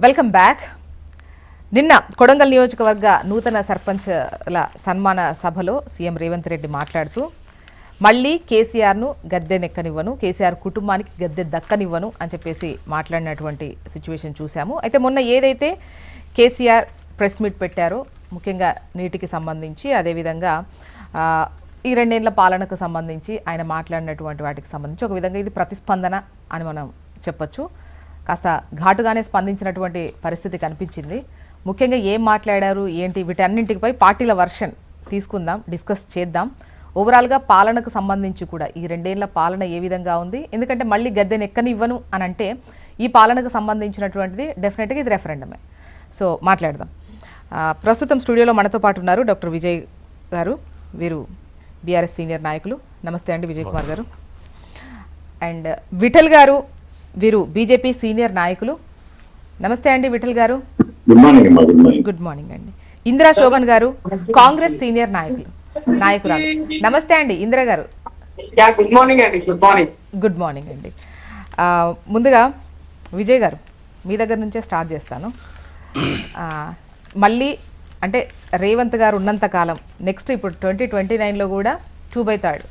Welcome back. నిన్న కొడంగల్ నియోజకవర్గ నూతన సర్పంచ్ల సన్మాన సభలో సీఎం రేవంత్ రెడ్డి మాట్లాడుతూ మళ్ళీ కేసీఆర్ను గద్దెనెక్కనివ్వను, కేసీఆర్ కుటుంబానికి గద్దె దక్కనివ్వను అని చెప్పేసి మాట్లాడినటువంటి సిచ్యువేషన్ చూసాము. అయితే మొన్న ఏదైతే కేసీఆర్ ప్రెస్ మీట్ పెట్టారో ముఖ్యంగా నీటికి సంబంధించి, అదేవిధంగా ఈ 2 ఏళ్ల పాలనకు సంబంధించి ఆయన మాట్లాడినటువంటి వాటికి సంబంధించి ఒక విధంగా ఇది ప్రతిస్పందన అని మనం చెప్పొచ్చు. కాస్త ఘాటుగానే స్పందించినటువంటి పరిస్థితి కనిపించింది. ముఖ్యంగా ఏం మాట్లాడారు ఏంటి వీటన్నింటిపై పార్టీల వర్షన్ తీసుకుందాం, డిస్కస్ చేద్దాం. ఓవరాల్గా పాలనకు సంబంధించి కూడా ఈ 2 ఏళ్ల పాలన ఏ విధంగా ఉంది, ఎందుకంటే మళ్ళీ గద్దెని ఎక్కనివ్వను అని అంటే ఈ పాలనకు సంబంధించినటువంటిది డెఫినెట్గా ఇది రెఫరెండమే. సో మాట్లాడదాం. ప్రస్తుతం స్టూడియోలో మనతో పాటు ఉన్నారు డాక్టర్ విజయ్ గారు, వీరు బీఆర్ఎస్ సీనియర్ నాయకులు. నమస్తే అండి విజయ్ కుమార్ గారు. అండ్ విఠల్ గారు, వీరు బీజేపీ సీనియర్ నాయకులు. నమస్తే అండి విఠల్ గారు. గుడ్ మార్నింగ్ అండి. ఇందిరా శోభన్ గారు, కాంగ్రెస్ సీనియర్ నాయకురాలు. నమస్తే అండి ఇందిరా గారు. గుడ్ మార్నింగ్ అండి. గుడ్ మార్నింగ్ అండి. ముందుగా విజయ్ గారు మీ దగ్గర నుంచే స్టార్ట్ చేస్తాను. మళ్ళీ అంటే రేవంత్ గారు ఉన్నంతకాలం నెక్స్ట్ ఇప్పుడు 2029లో కూడా 2/3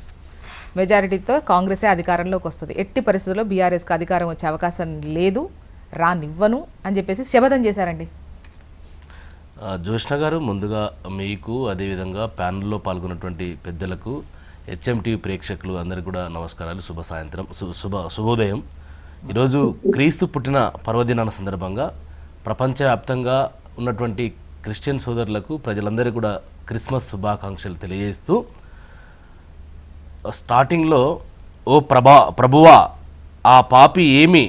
మెజారిటీతో కాంగ్రెసే అధికారంలోకి వస్తుంది. ఎట్టి పరిస్థితుల్లో బీఆర్ఎస్కి అధికారం వచ్చే అవకాశం లేదు, రానివ్వను అని చెప్పేసి శపథం చేశారండి. జ్యోష్ణ గారు, ముందుగా మీకు అదేవిధంగా ప్యానల్లో పాల్గొన్నటువంటి పెద్దలకు, హెచ్ఎంటీవీ ప్రేక్షకులు అందరికీ కూడా నమస్కారాలు, శుభ సాయంత్రం, శుభోదయం. ఈరోజు క్రీస్తు పుట్టిన పర్వదినాల సందర్భంగా ప్రపంచవ్యాప్తంగా ఉన్నటువంటి క్రిస్టియన్ సోదరులకు, ప్రజలందరికీ కూడా క్రిస్మస్ శుభాకాంక్షలు తెలియజేస్తూ స్టార్టింగ్లో ఓ ప్రభువా ఆ పాపి ఏమి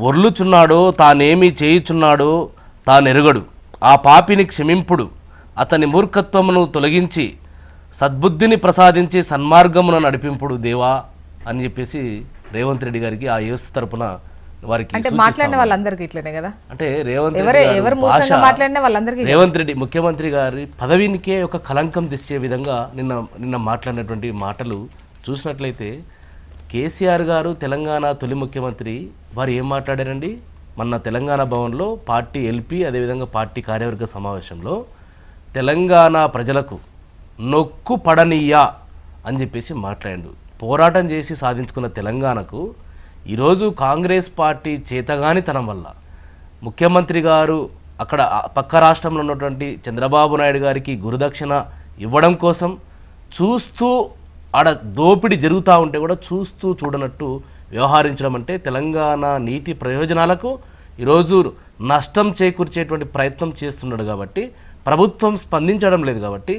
వర్లుచున్నాడో తానేమి చేయుచున్నాడో తానెరుగడు, ఆ పాపిని క్షమింపుడు, అతని మూర్ఖత్వమును తొలగించి సద్బుద్ధిని ప్రసాదించి సన్మార్గమును నడిపింపుడు దేవా అని చెప్పేసి రేవంత్ రెడ్డి గారికి ఆ యేసు తరపున వారికి అంటే మాట్లాడిన వాళ్ళందరికీ ఇట్లనే కదా, అంటే రేవంత్ రెడ్డి ముఖ్యమంత్రి గారి పదవినికే ఒక కలంకం తెచ్చే విధంగా నిన్న మాట్లాడినటువంటి మాటలు చూసినట్లయితే, కేసీఆర్ గారు తెలంగాణ తొలి ముఖ్యమంత్రి, వారు ఏం మాట్లాడారండి? మొన్న తెలంగాణ భవన్లో పార్టీ ఎల్పీ అదేవిధంగా పార్టీ కార్యవర్గ సమావేశంలో తెలంగాణ ప్రజలకు నొక్కు పడనీయా అని చెప్పేసి మాట్లాడాడు. పోరాటం చేసి సాధించుకున్న తెలంగాణకు ఈరోజు కాంగ్రెస్ పార్టీ చేతగానితనం వల్ల ముఖ్యమంత్రి గారు అక్కడ పక్క రాష్ట్రంలో ఉన్నటువంటి చంద్రబాబు నాయుడు గారికి గురుదక్షిణ ఇవ్వడం కోసం చూస్తూ ఆడ దోపిడీ జరుగుతూ ఉంటే కూడా చూస్తూ చూడనట్టు వ్యవహరించడం అంటే తెలంగాణ నీటి ప్రయోజనాలకు ఈరోజు నష్టం చేకూర్చేటువంటి ప్రయత్నం చేస్తున్నాడు. కాబట్టి ప్రభుత్వం స్పందించడం లేదు. కాబట్టి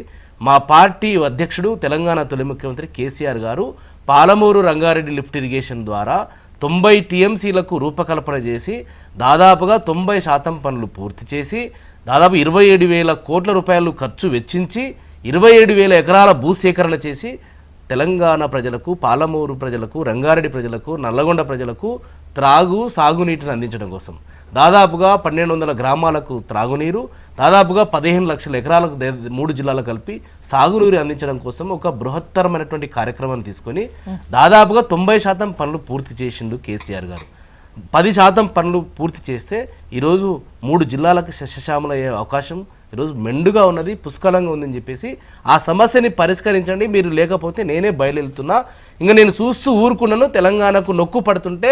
మా పార్టీ అధ్యక్షుడు తెలంగాణ తొలి ముఖ్యమంత్రి కేసీఆర్ గారు పాలమూరు రంగారెడ్డి లిఫ్ట్ ఇరిగేషన్ ద్వారా 90 టీఎంసీలకు రూపకల్పన చేసి దాదాపుగా 90% పనులు పూర్తి చేసి దాదాపు 27,000 కోట్ల రూపాయలు ఖర్చు వెచ్చించి 27,000 ఎకరాల భూసేకరణ చేసి తెలంగాణ ప్రజలకు, పాలమూరు ప్రజలకు, రంగారెడ్డి ప్రజలకు, నల్లగొండ ప్రజలకు సాగునీటిని అందించడం కోసం దాదాపుగా 1,200 గ్రామాలకు త్రాగునీరు, దాదాపుగా 15 లక్షల ఎకరాలకు 3 జిల్లాలకు కలిపి సాగునీరు అందించడం కోసం ఒక బృహత్తరమైనటువంటి కార్యక్రమాన్ని తీసుకొని దాదాపుగా 90% పనులు పూర్తి చేసిండు కేసీఆర్ గారు. 10% పనులు పూర్తి చేస్తే ఈరోజు 3 జిల్లాలకు సస్యశ్యామలయ్యే అవకాశం ఈరోజు మెండుగా ఉన్నది, పుష్కలంగా ఉందని చెప్పేసి ఆ సమస్యని పరిష్కరించండి, మీరు లేకపోతే నేనే బయలుదేరుతున్నా, ఇంకా నేను చూస్తూ ఊరుకున్నాను, తెలంగాణకు నొక్కు పడుతుంటే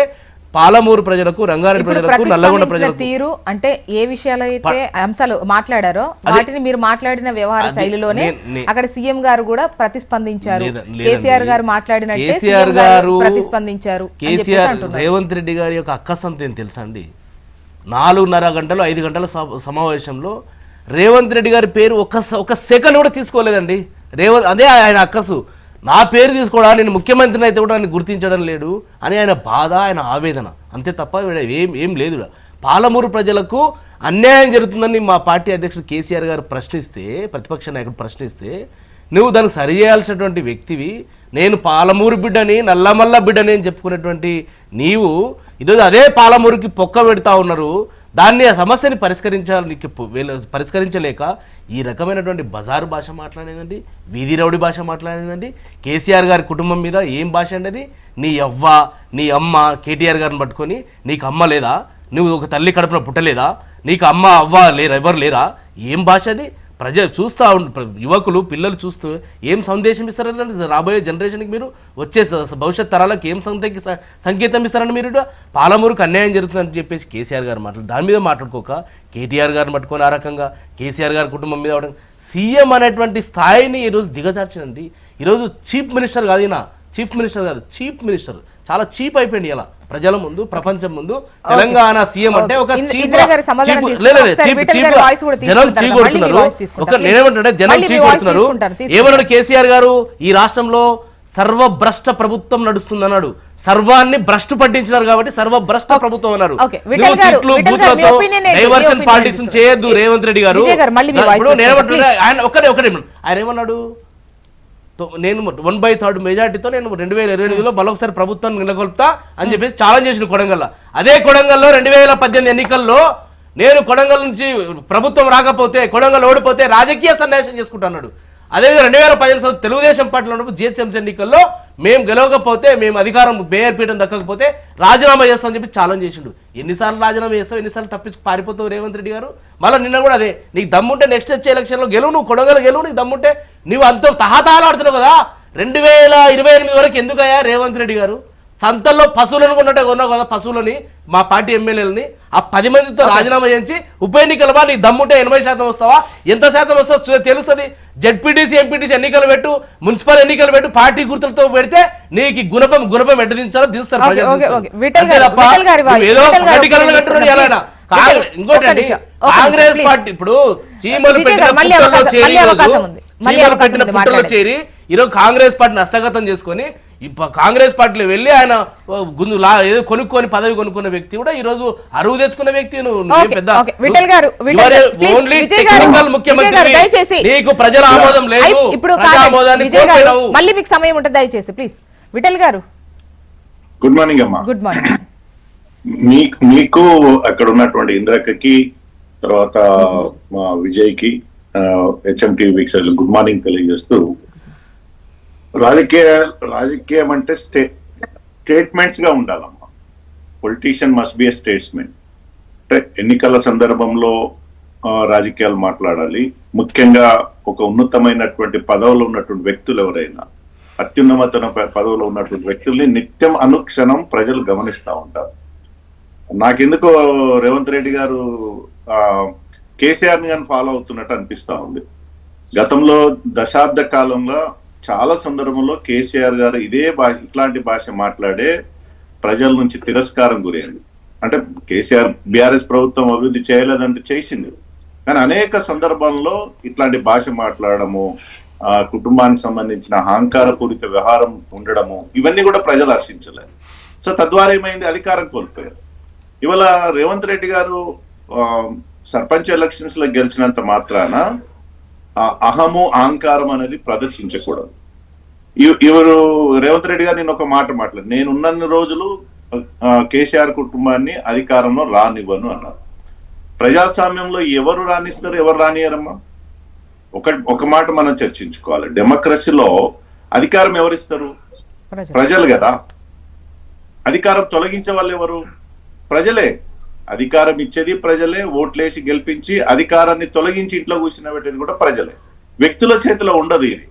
పాలమూరు ప్రజలకు, రంగారెడ్డి ప్రజలకు, నల్లగొండ ప్రజలకు తీరు అంటే ఏ విషయాలైతే అంశాలు మాట్లాడారో వాటిని మీరు మాట్లాడిన వ్యవహార శైలిలోనే అక్కడ సీఎం గారు కూడా ప్రతిస్పందించారు. కేసీఆర్ గారు మాట్లాడినట్టే కేసీఆర్ గారు ప్రతిస్పందించారు. కేసీఆర్ రేవంత్ రెడ్డి గారి యొక్క అక్కసంత ఏం తెలుసా అండి? 4.5 గంటలు 5 గంటల సమావేశంలో రేవంత్ రెడ్డి గారి పేరు ఒక సెకండ్ కూడా తీసుకోలేదండి. అదే ఆయన అక్కసు, నా పేరు తీసుకోవడా, నేను ముఖ్యమంత్రిని అయితే కూడా ఆయన గుర్తించడం లేడు అని ఆయన బాధ, ఆయన ఆవేదన, అంతే తప్ప ఏం లేదు. పాలమూరు ప్రజలకు అన్యాయం జరుగుతుందని మా పార్టీ అధ్యక్షుడు కేసీఆర్ గారు ప్రశ్నిస్తే, ప్రతిపక్ష నాయకుడు ప్రశ్నిస్తే, నువ్వు దానికి సరి చేయాల్సినటువంటి వ్యక్తివి, నేను పాలమూరు బిడ్డని, నల్లమల్ల బిడ్డని అని చెప్పుకునేటువంటి నీవు ఈరోజు అదే పాలమూరుకి పొక్క పెడతా ఉన్నారు. దాన్ని ఆ సమస్యని పరిష్కరించలేక ఈ రకమైనటువంటి బజారు భాష మాట్లాడేదండి, వీధి రౌడి భాష మాట్లాడేదండి. కేసీఆర్ గారి కుటుంబం మీద ఏం భాష అండి అది? నీ అవ్వ నీ అమ్మ కేటీఆర్ గారిని పట్టుకొని నీకు అమ్మ లేదా, నువ్వు ఒక తల్లి కడుపున పుట్టలేదా, నీకు అమ్మ అవ్వ లేరా, ఎవరు లేరా? ఏం భాష అది? చూస్తూ యువకులు పిల్లలు చూస్తూ ఏం సందేశం ఇస్తారంటే రాబోయే జనరేషన్కి మీరు వచ్చే భవిష్యత్ తరాలకు ఏం సంకేతం ఇస్తారని మీరు పాలమూరుకు అన్యాయం జరుగుతుందని చెప్పేసి కేసీఆర్ గారు మాట్లాడు, దాని మీద మాట్లాడుకోక కేటీఆర్ గారిని పట్టుకొని ఆ రకంగా కేసీఆర్ గారి కుటుంబం మీద అవడం, సీఎం అనేటువంటి స్థాయిని ఈరోజు దిగజార్చినండి. ఈరోజు చీఫ్ మినిస్టర్ కాదు, ఈయన చీఫ్ మినిస్టర్ కాదు, చీఫ్ మినిస్టర్. చాలా చీప్ అయిపోయింది ఇలా ప్రజల ముందు, ప్రపంచం ముందు. తెలంగాణ సీఎం అంటే ఒక జనం చీకొడుతున్నారు. నేనేమంటే జనం చీకొడుతున్నారు. ఏమన్నాడు కేసీఆర్ గారు? ఈ రాష్ట్రంలో సర్వభ్రష్ట ప్రభుత్వం నడుస్తుందన్నాడు. సర్వాన్ని భ్రష్టు పట్టించినారు కాబట్టి సర్వభ్రష్ట ప్రభుత్వం అన్నారు. డైవర్షన్ పాలిటిక్స్ చేయొద్దు రేవంత్ రెడ్డి గారు. ఆయన ఏమన్నాడు? నేను 1/3 మెజార్టీతో నేను 2028లో మరొకసారి ప్రభుత్వాన్ని నెలకొల్పుతా అని చెప్పేసి ఛాలెంజ్ చేసిన కొడంగల్లో. అదే కొడంగల్లో 2018 ఎన్నికల్లో నేను కొడంగల్ నుంచి ప్రభుత్వం రాకపోతే, కొడంగల్ ఓడిపోతే రాజకీయ సన్యాసం చేసుకుంటున్నాడు. అదేవిధంగా 2015 తెలుగుదేశం పార్టీలో ఉన్నప్పుడు జిహెచ్ఎంసీ ఎన్నికల్లో మేము గెలవకపోతే, మేము అధికారం మేయర్ పీఠం దక్కకపోతే రాజీనామా చేస్తామని చెప్పి ఛాలెంజ్ చేసిండు. ఎన్నిసార్లు రాజీనామా చేస్తావు, ఎన్నిసార్లు తప్పించి పారిపోతావు రేవంత్ రెడ్డి గారు? మళ్ళీ నిన్న కూడా అదే, నీకు దమ్ముంటే నెక్స్ట్ వచ్చే ఎలక్షన్లో గెలువు, నువ్వు కొడంగల్ గెలువు, నీకు దమ్ముంటే. నువ్వు అంత తహాతాలాడుతున్నావు కదా. 2028 వరకు ఎందుకయ్యా రేవంత్ రెడ్డి గారు? సంతల్లో పశువులను కొన్నట్టే కొన్నావు కదా, పశువులని మా పార్టీ ఎమ్మెల్యేలని. ఆ 10 మందితో రాజీనామా చేయించి ఉప ఎన్నికలవా, నీ దమ్ముంటే 80% వస్తావా, ఎంత శాతం వస్తావో తెలుస్తుంది. జెడ్పీటీసీ ఎంపీటీసీ ఎన్నికలు పెట్టు, మున్సిపల్ ఎన్నికలు పెట్టు, పార్టీ గుర్తులతో పెడితే నీకు గుణపం ఎట్ట దించాలో దిస్తారు. ఇంకోటి కాంగ్రెస్ పార్టీ ఇప్పుడు చీమలు పెట్టిన పుట్టలో చేరి ఈరోజు కాంగ్రెస్ పార్టీని హస్తగతం చేసుకొని కాంగ్రెస్ పార్టీలో వెళ్ళి ఆయన ఏదో కొనుక్కొని పదవి కొనుక్కున్న వ్యక్తి కూడా ఈ రోజు అరువు తెచ్చుకున్న వ్యక్తి. ముఖ్యమంత్రి నీకు ప్రజల ఆమోదం లేదు. మళ్ళీ మీకు సమయం ఉంటుంది దయచేసి ప్లీజ్. విఠల్ గారు గుడ్ మార్నింగ్ అమ్మా. Good morning. మీకు అక్కడ ఉన్నటువంటి ఇంద్రక్కకి, తర్వాత మా విజయ్ కి, హెచ్ఎంటీవీ వీక్షకులు గుడ్ మార్నింగ్ తెలియజేస్తూ, రాజకీయం అంటే స్టేట్మెంట్స్ గా ఉండాలమ్మా. Politician must be a statesmen. అంటే ఎన్నికల సందర్భంలో రాజకీయాలు మాట్లాడాలి. ముఖ్యంగా ఒక ఉన్నతమైనటువంటి పదవులు ఉన్నటువంటి వ్యక్తులు ఎవరైనా, అత్యున్నత పదవులో ఉన్నటువంటి వ్యక్తుల్ని నిత్యం అనుక్షణం ప్రజలు గమనిస్తూ ఉంటారు. నాకెందుకో రేవంత్ రెడ్డి గారు కేసీఆర్ ని కానీ ఫాలో అవుతున్నట్టు అనిపిస్తా ఉంది. గతంలో దశాబ్ద కాలంలో చాలా సందర్భంలో కేసీఆర్ గారు ఇట్లాంటి భాష మాట్లాడే ప్రజల నుంచి తిరస్కారం గురైంది. అంటే కేసీఆర్ బీఆర్ఎస్ ప్రభుత్వం అభివృద్ధి చేయలేదంటే చేసింది, కానీ అనేక సందర్భాల్లో ఇట్లాంటి భాష మాట్లాడము, కుటుంబానికి సంబంధించిన అహంకారపూరిత వ్యవహారం ఉండడము, ఇవన్నీ కూడా ప్రజలు హర్షించలేదు. సో తద్వారా ఏమైంది, అధికారం కోల్పోయారు. ఇవాళ రేవంత్ రెడ్డి గారు సర్పంచ్ ఎలక్షన్స్ లో గెలిచినంత మాత్రాన అహము అహంకారం అనేది ప్రదర్శించకూడదు. ఎవరు రేవంత్ రెడ్డి గారు నేను ఒక మాట మాట్లాడు, నేను ఉన్నన్ని రోజులు కేసీఆర్ కుటుంబాన్ని అధికారంలో రానివ్వను అన్నారు. ప్రజాస్వామ్యంలో ఎవరు రాణిస్తారు, ఎవరు రానియరమ్మా? ఒక మాట మనం చర్చించుకోవాలి. డెమోక్రసీలో అధికారం ఎవరిస్తారు? ప్రజలు కదా. అధికారం తొలగించే వాళ్ళు ఎవరు? ప్రజలే. అధికారం ఇచ్చేది ప్రజలే, ఓట్లేసి గెలిపించి అధికారాన్ని తొలగించి ఇంట్లో కూర్చుని పెట్టేది కూడా ప్రజలే. వ్యక్తుల చేతిలో ఉండదు ఇది.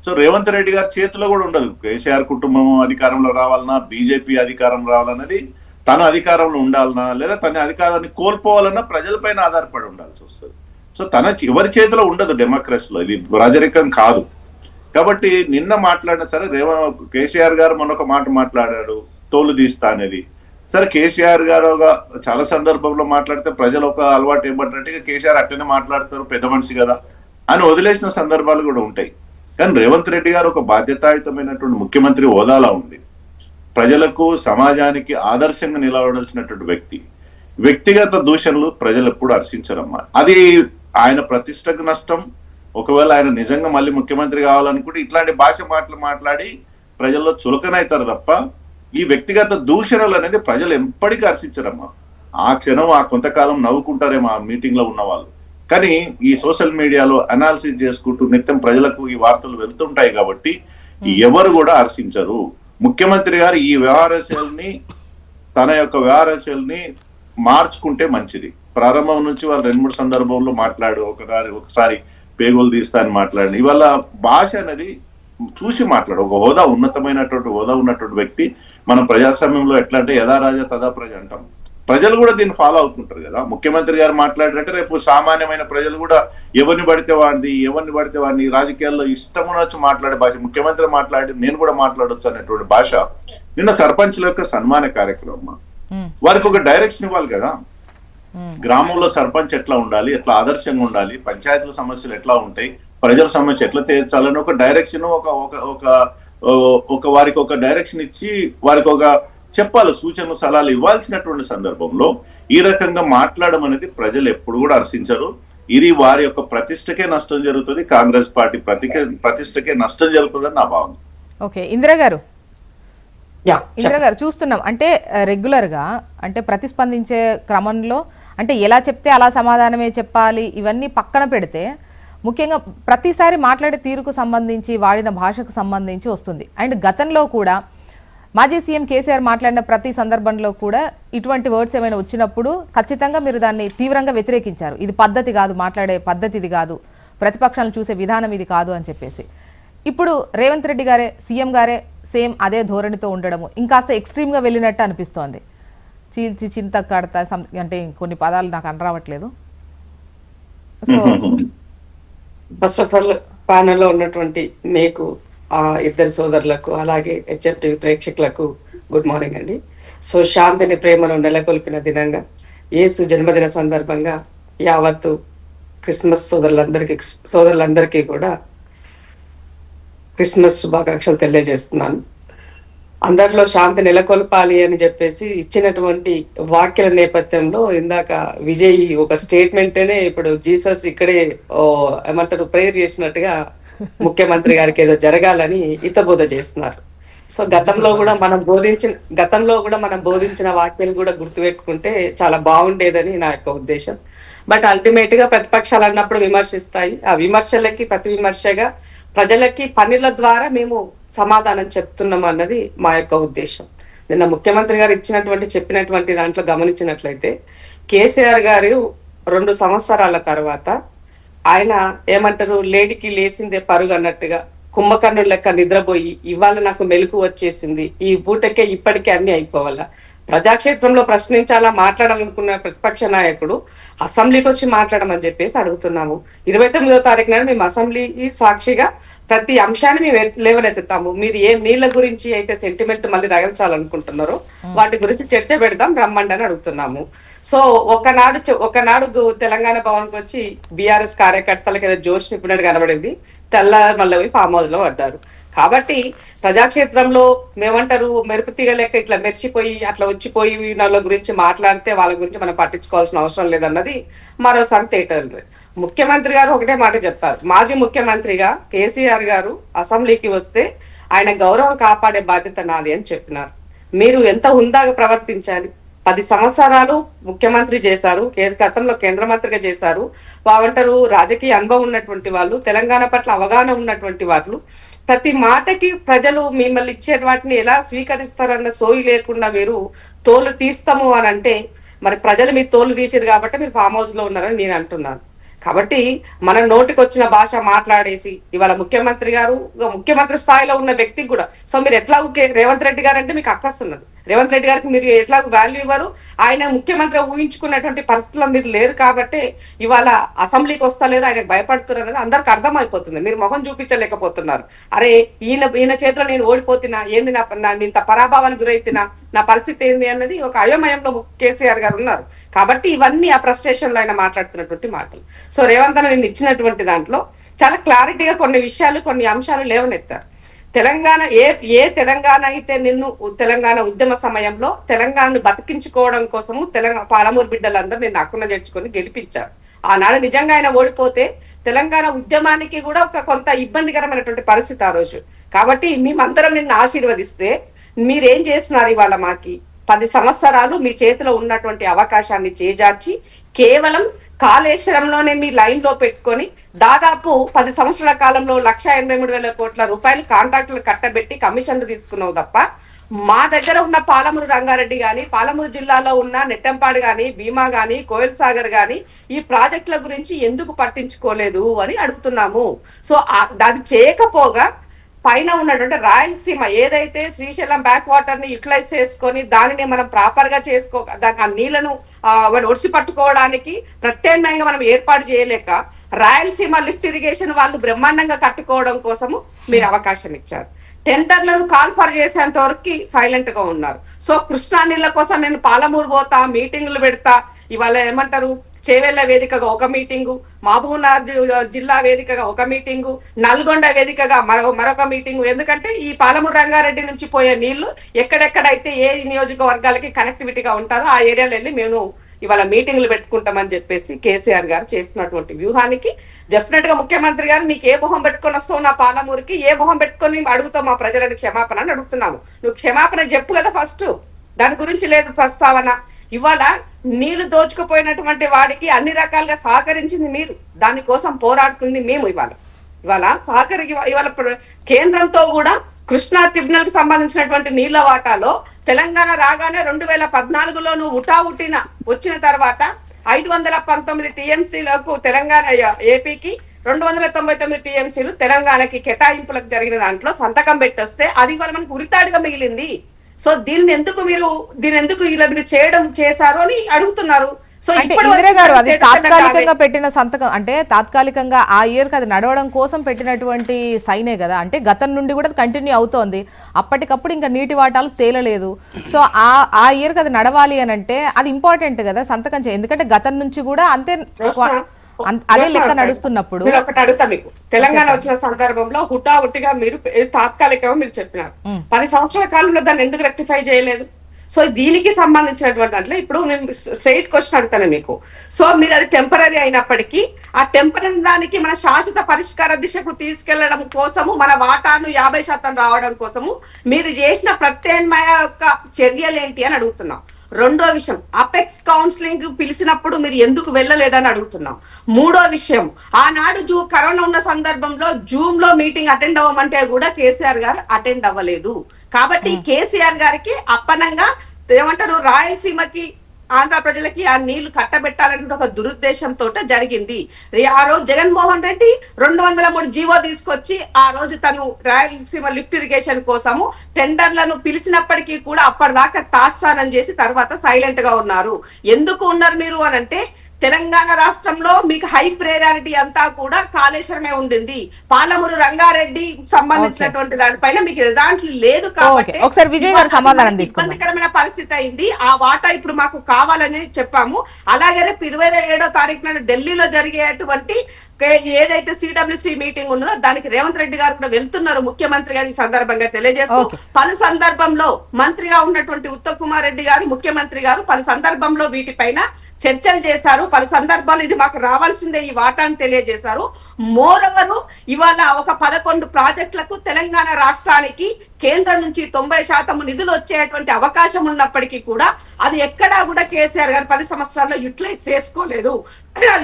సో రేవంత్ రెడ్డి గారి చేతిలో కూడా ఉండదు. కేసీఆర్ కుటుంబం అధికారంలో రావాలన్నా, బీజేపీ అధికారం రావాలన్నది, తన అధికారంలో ఉండాలన్నా, లేదా తన అధికారాన్ని కోల్పోవాలన్నా ప్రజలపైన ఆధారపడి ఉండాల్సి వస్తుంది. సో ఎవరి చేతిలో ఉండదు డెమోక్రసీలో, ఇది రాజరికం కాదు. కాబట్టి నిన్న మాట్లాడిన సరే కేసీఆర్ గారు మొన్నొక మాట మాట్లాడాడు, తోలు తీస్తా అనేది. సరే కేసీఆర్ గారు చాలా సందర్భంలో మాట్లాడితే ప్రజలు ఒక అలవాటు ఏమంటారంటే కేసీఆర్ అట్లనే మాట్లాడతారు, పెద్ద మనిషి కదా అని వదిలేసిన సందర్భాలు కూడా ఉంటాయి. కానీ రేవంత్ రెడ్డి గారు ఒక బాధ్యతాయుతమైనటువంటి ముఖ్యమంత్రి హోదాలో ఉంది. ప్రజలకు, సమాజానికి ఆదర్శంగా నిలబడాల్సినటువంటి వ్యక్తి. వ్యక్తిగత దూషణలు ప్రజలు ఎప్పుడు హర్షించరమ్మా. అది ఆయన ప్రతిష్టకు నష్టం. ఒకవేళ ఆయన నిజంగా మళ్ళీ ముఖ్యమంత్రి కావాలనుకుంటే ఇట్లాంటి భాష మాట్లాడి ప్రజల్లో చులకనవుతారు తప్ప ఈ వ్యక్తిగత దూషణలు అనేది ప్రజలు ఎప్పటికీ హర్షించరమ్మా. ఆ క్షణం ఆ కొంతకాలం నవ్వుకుంటారేమో ఆ మీటింగ్ లో ఉన్న వాళ్ళు. కానీ ఈ సోషల్ మీడియాలో అనాలిసిస్ చేసుకుంటూ నిత్యం ప్రజలకు ఈ వార్తలు వెళ్తుంటాయి కాబట్టి ఎవరు కూడా హర్షించరు. ముఖ్యమంత్రి గారు ఈ వ్యవహార శైలిని, తన యొక్క వ్యవహార శైలిని మార్చుకుంటే మంచిది. ప్రారంభం నుంచి వాళ్ళు 2-3 సందర్భంలో ఒకసారి పేగోలు తీస్తా అని మాట్లాడి, ఇవాళ భాష అనేది చూసి మాట్లాడు. ఒక ఉన్నతమైనటువంటి హోదా ఉన్నటువంటి వ్యక్తి, మనం ప్రజాస్వామ్యంలో ఎట్లా అంటే యథా రాజా తదా ప్రజ అంటాం. ప్రజలు కూడా దీన్ని ఫాలో అవుతుంటారు కదా. ముఖ్యమంత్రి గారు మాట్లాడారంటే రేపు సామాన్యమైన ప్రజలు కూడా ఎవరిని పడితే వాడిని రాజకీయాల్లో ఇష్టమునొచ్చి మాట్లాడే భాష, ముఖ్యమంత్రి మాట్లాడి నేను కూడా మాట్లాడొచ్చు అనేటువంటి భాష. నిన్న సర్పంచ్ల యొక్క సన్మాన కార్యక్రమం, వారికి ఒక డైరెక్షన్ ఇవ్వాలి కదా. గ్రామంలో సర్పంచ్ ఎట్లా ఉండాలి, ఎట్లా ఆదర్శంగా ఉండాలి, పంచాయతీల సమస్యలు ఎట్లా ఉంటాయి, ప్రజల సమస్య ఎట్లా తీర్చాలని ఒక డైరెక్షన్, ఒక వారికి ఒక డైరెక్షన్ ఇచ్చి వారికి ఒక చెప్పాలి, సూచనలు సలహాలు ఇవ్వాల్సినటువంటి సందర్భంలో ఈ రకంగా మాట్లాడడం అనేది ప్రజలు ఎప్పుడు కూడా హర్షించరు. ఇది వారి యొక్క ప్రతిష్టకే నష్టం జరుగుతుంది, కాంగ్రెస్ పార్టీ ప్రతిష్టకే నష్టం జరుగుతుందని నా భావన. ఓకే, ఇందిరా గారు చూస్తున్నాం అంటే రెగ్యులర్గా అంటే ప్రతిస్పందించే క్రమంలో అంటే ఎలా చెప్తే అలా సమాధానమే చెప్పాలి, ఇవన్నీ పక్కన పెడితే ముఖ్యంగా ప్రతిసారి మాట్లాడే తీరుకు సంబంధించి వాడిన భాషకు సంబంధించి వస్తుంది. అండ్ గతంలో కూడా మాజీ సీఎం కేసీఆర్ మాట్లాడిన ప్రతి సందర్భంలో కూడా ఇటువంటి వర్డ్స్ ఏమైనా వచ్చినప్పుడు ఖచ్చితంగా మీరు దాన్ని తీవ్రంగా వ్యతిరేకించారు. ఇది పద్ధతి కాదు, మాట్లాడే పద్ధతి ఇది కాదు, ప్రతిపక్షాలను చూసే విధానం ఇది కాదు అని చెప్పేసి. ఇప్పుడు రేవంత్ రెడ్డి గారే సీఎం గారే సేమ్ అదే ధోరణితో ఉండడము ఇంకాస్త ఎక్స్ట్రీమ్గా వెళ్ళినట్టు అనిపిస్తోంది. చీల్చి చింత కడతా అంటే కొన్ని పదాలు నాకు అనరావట్లేదు. సో ఫస్ట్ ఆఫ్ ఆల్ ప్యానెల్లో ఉన్నటువంటి మీకు ఇద్దరు సోదరులకు అలాగే హెచ్ఎఫ్టీవీ ప్రేక్షకులకు గుడ్ మార్నింగ్ అండి. సో శాంతిని ప్రేమను నెలకొల్పిన దినంగా యేసు జన్మదిన సందర్భంగా యావత్తు క్రిస్మస్ సోదరులందరికీ కూడా క్రిస్మస్ శుభాకాంక్షలు తెలియజేస్తున్నాను. అందరిలో శాంతి నెలకొల్పాలి అని చెప్పేసి ఇచ్చినటువంటి వాక్యాల నేపథ్యంలో ఇందాక విజయ్ ఒక స్టేట్మెంట్నే ఇప్పుడు జీసస్ ఇక్కడే ఏమంటారు ప్రేయర్ చేసినట్టుగా ముఖ్యమంత్రి గారికి ఏదో జరగాలని హితబోధ చేస్తున్నారు. సో గతంలో కూడా మనం బోధించిన వాక్యాలు కూడా గుర్తుపెట్టుకుంటే చాలా బాగుండేదని నా యొక్క ఉద్దేశం. బట్ అల్టిమేట్ గా ప్రతిపక్షాలు అన్నప్పుడు విమర్శిస్తాయి. ఆ విమర్శలకి ప్రతి విమర్శగా ప్రజలకి పనుల ద్వారా మేము సమాధానం చెప్తున్నాం అన్నది మా యొక్క ఉద్దేశం. నిన్న ముఖ్యమంత్రి గారు చెప్పినటువంటి దాంట్లో గమనించినట్లయితే కేసీఆర్ గారు 2 సంవత్సరాల తర్వాత ఆయన ఏమంటారు లేడికి లేసిందే పరుగు అన్నట్టుగా కుంభకర్ణుల లెక్క నిద్రపోయి ఇవాళ నాకు మెలకు వచ్చేసింది, ఈ పూటకే ఇప్పటికే అన్ని అయిపోవాలా, ప్రజాక్షేత్రంలో ప్రశ్నించాలా మాట్లాడాలనుకున్న ప్రతిపక్ష నాయకుడు అసెంబ్లీకి వచ్చి మాట్లాడమని చెప్పేసి అడుగుతున్నాము. 29వ తారీఖు నాడు మేము అసెంబ్లీ సాక్షిగా ప్రతి అంశాన్ని మేము లేవనెత్తుతాము. మీరు ఏ నీళ్ల గురించి అయితే సెంటిమెంట్ మళ్ళీ రగల్చాలనుకుంటున్నారో వాటి గురించి చర్చ పెడదాం రమ్మండి అని అడుగుతున్నాము. సో ఒకనాడు తెలంగాణ భవన్కి వచ్చి బీఆర్ఎస్ కార్యకర్తలకు ఏదో జోష్ నింపినట్టు కనబడింది, తెల్లారి మళ్ళీ పోయి ఫామ్ హౌస్ లో పడ్డారు. కాబట్టి ప్రజాక్షేత్రంలో మేమంటారు మెరుపు తీగ లెక్క ఇట్లా మెరిచిపోయి అట్లా వచ్చిపోయి వాళ్ళ గురించి మాట్లాడితే వాళ్ళ గురించి మనం పట్టించుకోవాల్సిన అవసరం లేదన్నది మరోసారి తేటలు. ముఖ్యమంత్రి గారు ఒకటే మాట చెప్పారు. మాజీ ముఖ్యమంత్రిగా కేసీఆర్ గారు అసెంబ్లీకి వస్తే ఆయన గౌరవం కాపాడే బాధ్యత నాది అని చెప్పినారు. మీరు ఎంత హుందాగా ప్రవర్తించాలి. 10 సంవత్సరాలు ముఖ్యమంత్రి చేశారు, గతంలో కేంద్ర మంత్రిగా చేశారు. బాగుంటారు రాజకీయ అనుభవం ఉన్నటువంటి వాళ్ళు, తెలంగాణ పట్ల అవగాహన ఉన్నటువంటి వాళ్ళు. ప్రతి మాటకి ప్రజలు మిమ్మల్ని ఇచ్చే వాటిని ఎలా స్వీకరిస్తారన్న సోయి లేకుండా మీరు తోలు తీస్తాము అని అంటే మరి ప్రజలు మీ తోలు తీసిరు కాబట్టి మీరు ఫామ్ హౌస్ లో ఉన్నారని నేను అంటున్నాను. కాబట్టి మన నోటికి వచ్చిన భాష మాట్లాడేసి ఇవాళ ముఖ్యమంత్రి గారు ముఖ్యమంత్రి స్థాయిలో ఉన్న వ్యక్తికి కూడా సో మీరు ఎట్లా రేవంత్ రెడ్డి గారు అంటే మీకు అక్కస్తున్నది. రేవంత్ రెడ్డి గారికి మీరు ఎట్లా వాల్యూ ఇవ్వరు, ఆయన ముఖ్యమంత్రి ఊహించుకున్నటువంటి పరిస్థితుల్లో మీరు లేరు కాబట్టి ఇవాళ అసెంబ్లీకి వస్తలేరు, ఆయనకు భయపడుతున్నారు అనేది అందరికి అర్థమైపోతుంది. మీరు మొహం చూపించలేకపోతున్నారు. అరే ఈయన చేతిలో నేను ఓడిపోతున్నా, ఏంది ఇంత పరాభావానికి గురైతున్నా, నా పరిస్థితి ఏంది అన్నది ఒక అయోమయంలో కేసీఆర్ గారు ఉన్నారు. కాబట్టి ఇవన్నీ ఆ ఫ్రస్ట్రేషన్ లో ఆయన మాట్లాడుతున్నటువంటి మాటలు. సో రేవంత్ అన్న నేను ఇచ్చినటువంటి దాంట్లో చాలా క్లారిటీగా కొన్ని అంశాలు లేవనెత్తారు. తెలంగాణ ఏ తెలంగాణ అయితే తెలంగాణ ఉద్యమ సమయంలో తెలంగాణను బతికించుకోవడం కోసము పాలమూరు బిడ్డలందరూ నిన్ను హక్కున చేర్చుకొని గెలిపించారు. ఆనాడు నిజంగా ఆయన ఓడిపోతే తెలంగాణ ఉద్యమానికి కూడా కొంత ఇబ్బందికరమైనటువంటి పరిస్థితి ఆ రోజు. కాబట్టి మేమందరం నిన్ను ఆశీర్వదిస్తే మీరేం చేస్తున్నారు ఇవాళ మాకి 10 సంవత్సరాలు మీ చేతిలో ఉన్నటువంటి అవకాశాన్ని చేజార్చి కేవలం కాళేశ్వరంలోనే మీ లైన్ లో పెట్టుకొని దాదాపు 10 సంవత్సరాల కాలంలో 1,83,000 కోట్ల రూపాయలు కాంట్రాక్టులు కట్టబెట్టి కమిషన్లు తీసుకున్నావు తప్ప మా దగ్గర ఉన్న పాలమూరు రంగారెడ్డి గాని, పాలమూరు జిల్లాలో ఉన్న నెట్టంపాడు గాని, భీమా గాని, కోయిల్ సాగర్ గాని ఈ ప్రాజెక్టుల గురించి ఎందుకు పట్టించుకోలేదు అని అడుగుతున్నాము. సో అది చేయకపోగా పైన ఉన్నటువంటి రాయలసీమ ఏదైతే శ్రీశైలం బ్యాక్ వాటర్ ని యూటిలైజ్ చేసుకొని దానిని మనం ప్రాపర్ గా దాని ఆ నీళ్లను ఒడిసి పట్టుకోవడానికి ప్రత్యామ్నాయంగా మనం ఏర్పాటు చేయలేక రాయలసీమ లిఫ్ట్ ఇరిగేషన్ వాళ్ళు బ్రహ్మాండంగా కట్టుకోవడం కోసము మీరు అవకాశం ఇచ్చారు. టెండర్లను కాన్ఫర్ చేసేంత వరకు సైలెంట్ గా ఉన్నారు. సో కృష్ణా నీళ్ల కోసం నేను పాలమూరు పోతా, మీటింగ్లు పెడతా, ఇవాళ ఏమంటారు చేవెళ్ల వేదికగా ఒక మీటింగు, మహబూబ్నగర్ జిల్లా వేదికగా ఒక మీటింగు, నల్గొండ వేదికగా మరొక మీటింగు. ఎందుకంటే ఈ పాలమూరు రంగారెడ్డి నుంచి పోయే నీళ్లు ఎక్కడెక్కడైతే ఏ నియోజకవర్గాలకి కనెక్టివిటీగా ఉంటుందో ఆ ఏరియాలో వెళ్ళి మేము ఇవాళ మీటింగ్లు పెట్టుకుంటామని చెప్పేసి కేసీఆర్ గారు చేస్తున్నటువంటి వ్యూహానికి డెఫినెట్ గా ముఖ్యమంత్రి గారు నీకు ఏ మొహం పెట్టుకొని వస్తావు నా పాలమూరుకి, ఏ మొహం పెట్టుకొని అడుగుతావు మా ప్రజలను క్షమాపణ అని అడుగుతున్నాము. నువ్వు క్షమాపణ చెప్పు కదా ఫస్ట్, దాని గురించి లేదు ప్రస్తావన. ఇవాళ నీళ్లు దోచుకుపోయినటువంటి వాడికి అన్ని రకాలుగా సహకరించింది మీరు, దానికోసం పోరాడుతుంది మేము. ఇవాళ ఇవాళ కేంద్రంతో కూడా కృష్ణా ట్రిబ్యునల్ కి సంబంధించినటువంటి నీళ్ల వాటాలో తెలంగాణ రాగానే 2014లో నువ్వు ఉటావుటిన వచ్చిన తర్వాత 519 టీఎంసీలకు తెలంగాణ ఏపీకి 299 టీఎంసీలు తెలంగాణకి కేటాయింపులకు జరిగిన దాంట్లో సంతకం పెట్టొస్తే అది ఇవాళ మనకు ఉరితాడుగా మిగిలింది. సో దీన్ని ఎందుకు ఇలా మీరు చేశారు అని అడుగుతున్నారు. సో అంటే ఇందిరా గారు అది తాత్కాలికంగా పెట్టిన సంతకం, అంటే తాత్కాలికంగా ఆ ఇయర్కి అది నడవడం కోసం పెట్టినటువంటి సైనే కదా, అంటే గతం నుండి కూడా కంటిన్యూ అవుతోంది. అప్పటికప్పుడు ఇంకా నీటి వాటాలు తేలలేదు. సో ఆ ఇయర్కి అది నడవాలి అని అంటే అది ఇంపార్టెంట్ కదా సంతకం ఎందుకంటే గతం నుంచి కూడా అంతే అదే లెక్క నడుస్తున్నప్పుడు. ఒకటి అడుగుతా మీకు, తెలంగాణ వచ్చిన సందర్భంలో హుటాహుటిగా మీరు తాత్కాలికంగా మీరు చెప్పినారు, 10 సంవత్సరాల కాలంలో దాన్ని ఎందుకు రెక్టిఫై చేయలేదు? సో దీనికి సంబంధించినటువంటి దాంట్లో ఇప్పుడు నేను స్ట్రైట్ క్వశ్చన్ అడుగుతాను మీకు. సో మీరు అది టెంపరీ అయినప్పటికీ ఆ టెంపరీ దానికి మన శాశ్వత పరిష్కార దిశకు తీసుకెళ్లడం కోసము మన వాటాను 50% రావడం కోసము మీరు చేసిన ప్రత్యామ్నాయ యొక్క చర్యలు ఏంటి అని అడుగుతున్నాం. రెండో విషయం, అపెక్స్ కౌన్సిలింగ్ పిలిచినప్పుడు మీరు ఎందుకు వెళ్ళలేదని అడుగుతున్నాం. మూడో విషయం, ఆనాడు కరోనా ఉన్న సందర్భంలో జూమ్ లో మీటింగ్ అటెండ్ అవ్వమంటే కూడా కేసీఆర్ గారు అటెండ్ అవ్వలేదు. కాబట్టి కేసీఆర్ గారికి అప్పనంగా ఏమంటారు రాయలసీమకి ఆంధ్ర ప్రజలకి ఆ నీళ్లు కట్టబెట్టాలంటే ఒక దురుద్దేశంతో జరిగింది. ఆ రోజు జగన్మోహన్ రెడ్డి 203 జీవో తీసుకొచ్చి ఆ రోజు తను రాయలసీమ లిఫ్ట్ ఇరిగేషన్ కోసము టెండర్లను పిలిచినప్పటికీ కూడా అప్పటిదాకా తాత్సారం చేసి తర్వాత సైలెంట్ గా ఉన్నారు. ఎందుకు ఉన్నారు మీరు అని అంటే తెలంగాణ రాష్ట్రంలో మీకు హై ప్రయారిటీ అంతా కూడా కాళేశ్వరమే ఉండింది. పాలమూరు రంగారెడ్డి సంబంధించినటువంటి దానిపైన మీకు దాంట్లో లేదు కాబట్టి ఒకసారి విజయ్ గారు సమాధానం తీసుకుందాం. ఇబ్బందికరమైన పరిస్థితి అయింది. ఆ వాటా ఇప్పుడు మాకు కావాలని చెప్పాము. అలాగే 27వ తారీఖున ఢిల్లీలో జరిగేటువంటి ఏదైతే సిడబ్ల్యూసి మీటింగ్ ఉన్నదో దానికి రేవంత్ రెడ్డి గారు కూడా వెళ్తున్నారు ముఖ్యమంత్రి గారి సందర్భంగా తెలియజేస్తూ పలు సందర్భంలో మంత్రిగా ఉన్నటువంటి ఉత్తమ్ కుమార్ రెడ్డి గారు ముఖ్యమంత్రి గారు పలు సందర్భంలో వీటిపైన చర్చలు చేశారు. పలు సందర్భాలు ఇది మాకు రావాల్సిందే ఈ వాటాన్ని తెలియజేశారు. మోరవరు ఇవాళ ఒక 11 ప్రాజెక్టులకు తెలంగాణ రాష్ట్రానికి కేంద్రం నుంచి 90% నిధులు వచ్చేటువంటి అవకాశం ఉన్నప్పటికీ కూడా అది ఎక్కడా కూడా కేసీఆర్ గారు 10 సంవత్సరాల్లో యూటిలైజ్ చేసుకోలేదు.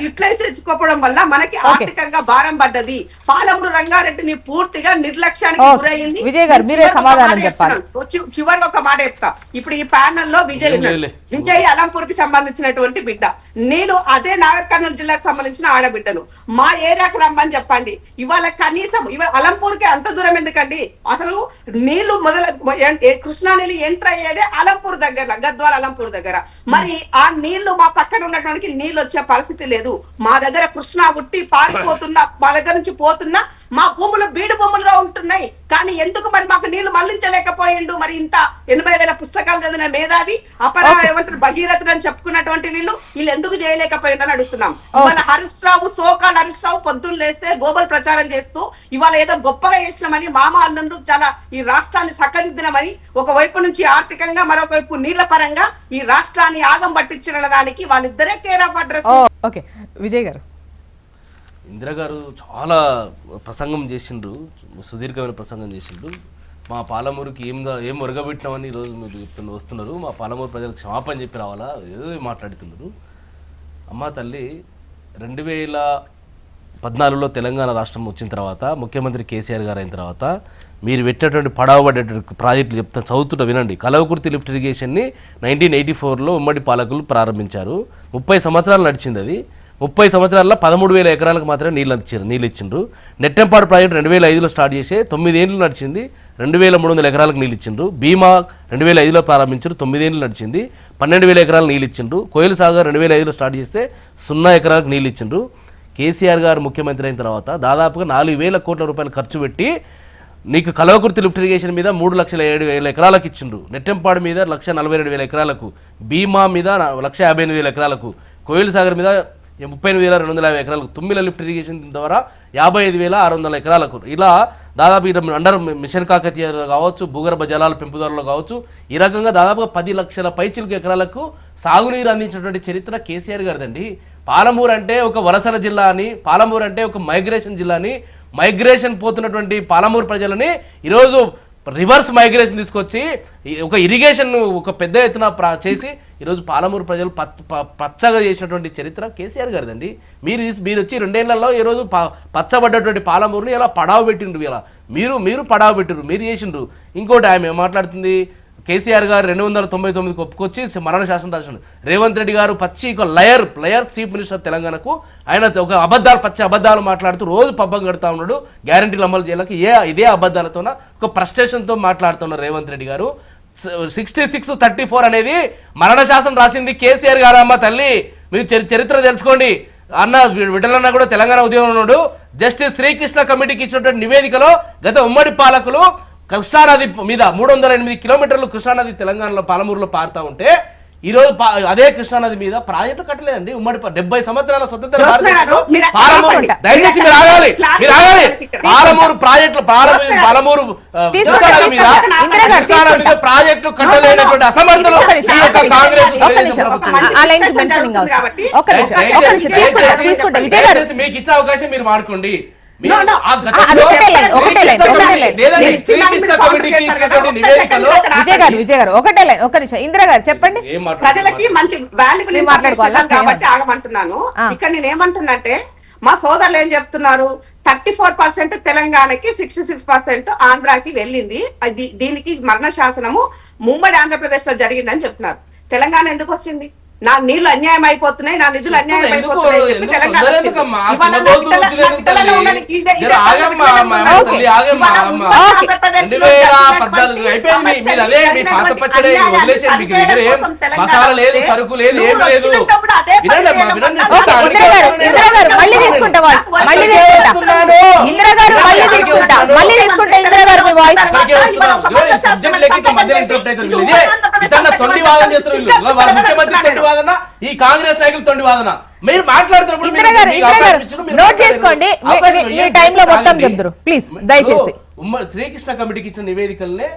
యూటిలైజ్ చేసుకోవడం వల్ల మనకి ఆర్థికంగా భారం పడ్డది. పాలమూరు రంగారెడ్డిని పూర్తిగా నిర్లక్ష్యానికి గురైంది. విజయ్ గారు మీరే సమాధానం చెప్పాలి. చివరికి ఒక మాట చెప్తా. ఇప్పుడు ఈ ప్యానెల్ లో విజయ్ అలంపూర్ కి సంబంధించినటువంటి బిడ్డ, నేను అదే నాగర్ కర్నూలు జిల్లాకు సంబంధించిన ఆడబిడ్డను. మా ఏరియాకి రమ్మని చెప్పండి. ఇవాళ కనీసం అలంపూర్ కి అంత దూరం ఎందుకండి? అసలు నీళ్లు కృష్ణా నీళ్ళు ఎంటర్ అయ్యేదే అలంపూర్ దగ్గర, గద్వాల అలంపూర్ దగ్గర. మరి ఆ నీళ్లు మా పక్కన ఉన్నటువంటి నీళ్ళు వచ్చే పరిస్థితి లేదు. మా దగ్గర కృష్ణా ఉట్టి పారిపోతున్నా, మా దగ్గర నుంచి పోతున్నా మా భూములు బీడు భూములుగా ఉంటున్నాయి. కానీ ఎందుకు మరి మాకు నీళ్లు మళ్లించలేకపోయిండు? మరి ఇంత 80,000 పుస్తకాలు చదివిన మేధావి ఏమంటారు భగీరథుడు అని చెప్పుకున్నటువంటి వీళ్ళు ఎందుకు చేయలేకపోయిందని అడుగుతున్నాం. ఇవాళ హరీష్ రావు సోకాల్ హరీష్ రావు పొద్దున్న లేస్తే గోబల్ ప్రచారం చేస్తూ ఇవాళ ఏదో గొప్పగా చేసినామని మామ అల్లుండు చాలా ఈ రాష్ట్రాన్ని సక్కదిద్దినమని ఒకవైపు నుంచి ఆర్థికంగా మరొకవైపు నీళ్ల పరంగా ఈ రాష్ట్రాన్ని ఆగం పట్టించిన దానికి వాళ్ళిద్దరే care of address. Okay Vijay గారు, ఇందిరా గారు చాలా ప్రసంగం చేసిండ్రు, సుదీర్ఘమైన ప్రసంగం చేసిండ్రు. మా పాలమూరుకి ఏం ఒరగబెట్టినామని ఈరోజు మీరు వస్తున్నారు. మా పాలమూరు ప్రజలకు క్షమాపణ చెప్పి రావాలా ఏదో మాట్లాడుతున్నారు. అమ్మ తల్లి 2000 2014లో తెలంగాణ రాష్ట్రం వచ్చిన తర్వాత ముఖ్యమంత్రి కేసీఆర్ గారు అయిన తర్వాత మీరు పెట్టేటువంటి పడవబడేటువంటి ప్రాజెక్టులు చదువుతుంట వినండి. కల్వకుర్తి లిఫ్ట్ ఇరిగేషన్ని 1984లో ఉమ్మడి పాలకులు ప్రారంభించారు. 30 సంవత్సరాలు నడిచింది అది. 30 సంవత్సరాల్లో 13,000 ఎకరాలకు మాత్రమే నీళ్ళు ఇచ్చిండ్రు. నెట్టెంపాడు ప్రాజెక్టు 2005లో స్టార్ట్ చేసి 9 ఏళ్ళు నడిచింది, 2,300 ఎకరాలకు నీళ్ళు ఇచ్చిండ్రు. భీమా 2005లో ప్రారంభించారు, 9 ఏళ్ళు నడిచింది, 12,000 ఎకరాలకు నీళ్ళు ఇచ్చిండ్రు. కోయిల్ సాగర్ 2005లో స్టార్ట్ చేస్తే 0 ఎకరాలకు నీళ్ళు ఇచ్చిండ్రు. కేసీఆర్ గారు ముఖ్యమంత్రి అయిన తర్వాత దాదాపుగా 4,000 కోట్ల రూపాయలు ఖర్చు పెట్టి నీకు కల్వకుర్తి లిఫ్ట్ ఇరిగేషన్ మీద 3,07,000 ఎకరాలకు ఇచ్చిండ్రు, నెట్టెంపాడు మీద 1,42,000 ఎకరాలకు, భీమా మీద 1,58,000 ఎకరాలకు, కోయిల్ సాగర్ మీద 38,250 ఎకరాలకు, తుమ్మిల లిఫ్ట్ ఇరిగేషన్ ద్వారా 55,600 ఎకరాలకు, ఇలా దాదాపు అండర్ మిషన్ కాకతీయ కావచ్చు, భూగర్భ జలాల పెంపుదలలో కావచ్చు, ఈ రకంగా దాదాపుగా 10 లక్షల పైచిలకు ఎకరాలకు సాగునీరు అందించినటువంటి చరిత్ర కేసీఆర్ గారిదండి. పాలమూరు అంటే ఒక వలసల జిల్లా అని, పాలమూరు అంటే ఒక మైగ్రేషన్ జిల్లా అని, మైగ్రేషన్ పోతున్నటువంటి పాలమూరు ప్రజలని ఈరోజు రివర్స్ మైగ్రేషన్ తీసుకొచ్చి ఒక ఇరిగేషన్ ఒక పెద్ద ఎత్తున చేసి ఈరోజు పాలమూరు ప్రజలు పచ్చగా చేసినటువంటి చరిత్ర కేసీఆర్ గారిదండి. మీరు వచ్చి 2 ఏళ్లలో ఈరోజు పచ్చబడ్డటువంటి పాలమూరుని ఇలా పడావు పెట్టిండ్రు, ఇలా మీరు పడావు పెట్టిండ్రు, మీరు చేసిండ్రు. ఇంకోటి ఆమె మాట్లాడుతుంది, కేసీఆర్ గారు 299కి ఒప్పుకొచ్చి మరణ శాసనం రాసిండు. రేవంత్ రెడ్డి గారు ఒక లయర్ చీఫ్ మినిస్టర్ తెలంగాణకు, ఆయన ఒక పచ్చి అబద్ధాలు మాట్లాడుతూ రోజు పబ్బం కడుతూ ఉన్నాడు. గ్యారంటీలు అమలు చేయలేక ఇదే అబద్ధాలతోన ఒక ఫ్రస్ట్రేషన్తో మాట్లాడుతున్నారు రేవంత్ రెడ్డి గారు. 66-34 అనేది మరణ శాసనం రాసింది కేసీఆర్ గారు. అమ్మ తల్లి, మీరు చరిత్ర తెలుసుకోండి. అన్న విఠలన్న కూడా తెలంగాణ ఉద్యమంలో ఉన్నాడు. జస్టిస్ శ్రీకృష్ణ కమిటీకి ఇచ్చినటువంటి నివేదికలో గత ఉమ్మడి పాలకులు కృష్ణానది మీద 308 కిలోమీటర్లు కృష్ణానది తెలంగాణలో పాలమూరులో పారుతా ఉంటే ఈరోజు అదే కృష్ణానది మీద ప్రాజెక్టు కట్టలేదండి. ఉమ్మడి 70 సంవత్సరాల స్వతంత్ర దయచేసి మీరు ఆగాలి. పాలమూరు ప్రాజెక్టులు పాలమూరు కృష్ణానది మీద ప్రాజెక్టు కట్టలేనటువంటి అసమర్థులు కాంగ్రెస్. మీకు ఇచ్చే అవకాశం మీరు వాడుకోండి. విజయ్ గారు ఒకటే లైన్, ఒక నిమిషం. ఇందిరా గారు చెప్పండి. ప్రజలకి మంచి వాల్యుబుల్ మాట్లాడుకోవాలి కాబట్టి ఆగమంటున్నాను. ఇక్కడ నేను ఏమంటున్నంటే మా సోదరులు ఏం చెప్తున్నారు, 34% తెలంగాణకి 66% ఆంధ్రాకి వెళ్ళింది. దీనికి మరణ శాసనము ఉమ్మడి ఆంధ్రప్రదేశ్ లో జరిగిందని చెప్తున్నారు. తెలంగాణ ఎందుకు వచ్చింది? నా నీళ్లు అన్యాయం అయిపోతున్నాయి, నా నిధులు అన్యాయం అయిపోతున్నాయి. ముఖ్యమంత్రి ఈ కాంగ్రెస్ నాయకులు తొండి వాదన మీరు మాట్లాడుతున్నప్పుడు నోట్ చేసుకోండి. మీ టైంలో మొత్తం చెప్తారు ప్లీజ్ దయచేసి. శ్రీకృష్ణ కమిటీకి ఇచ్చిన నివేదికలనే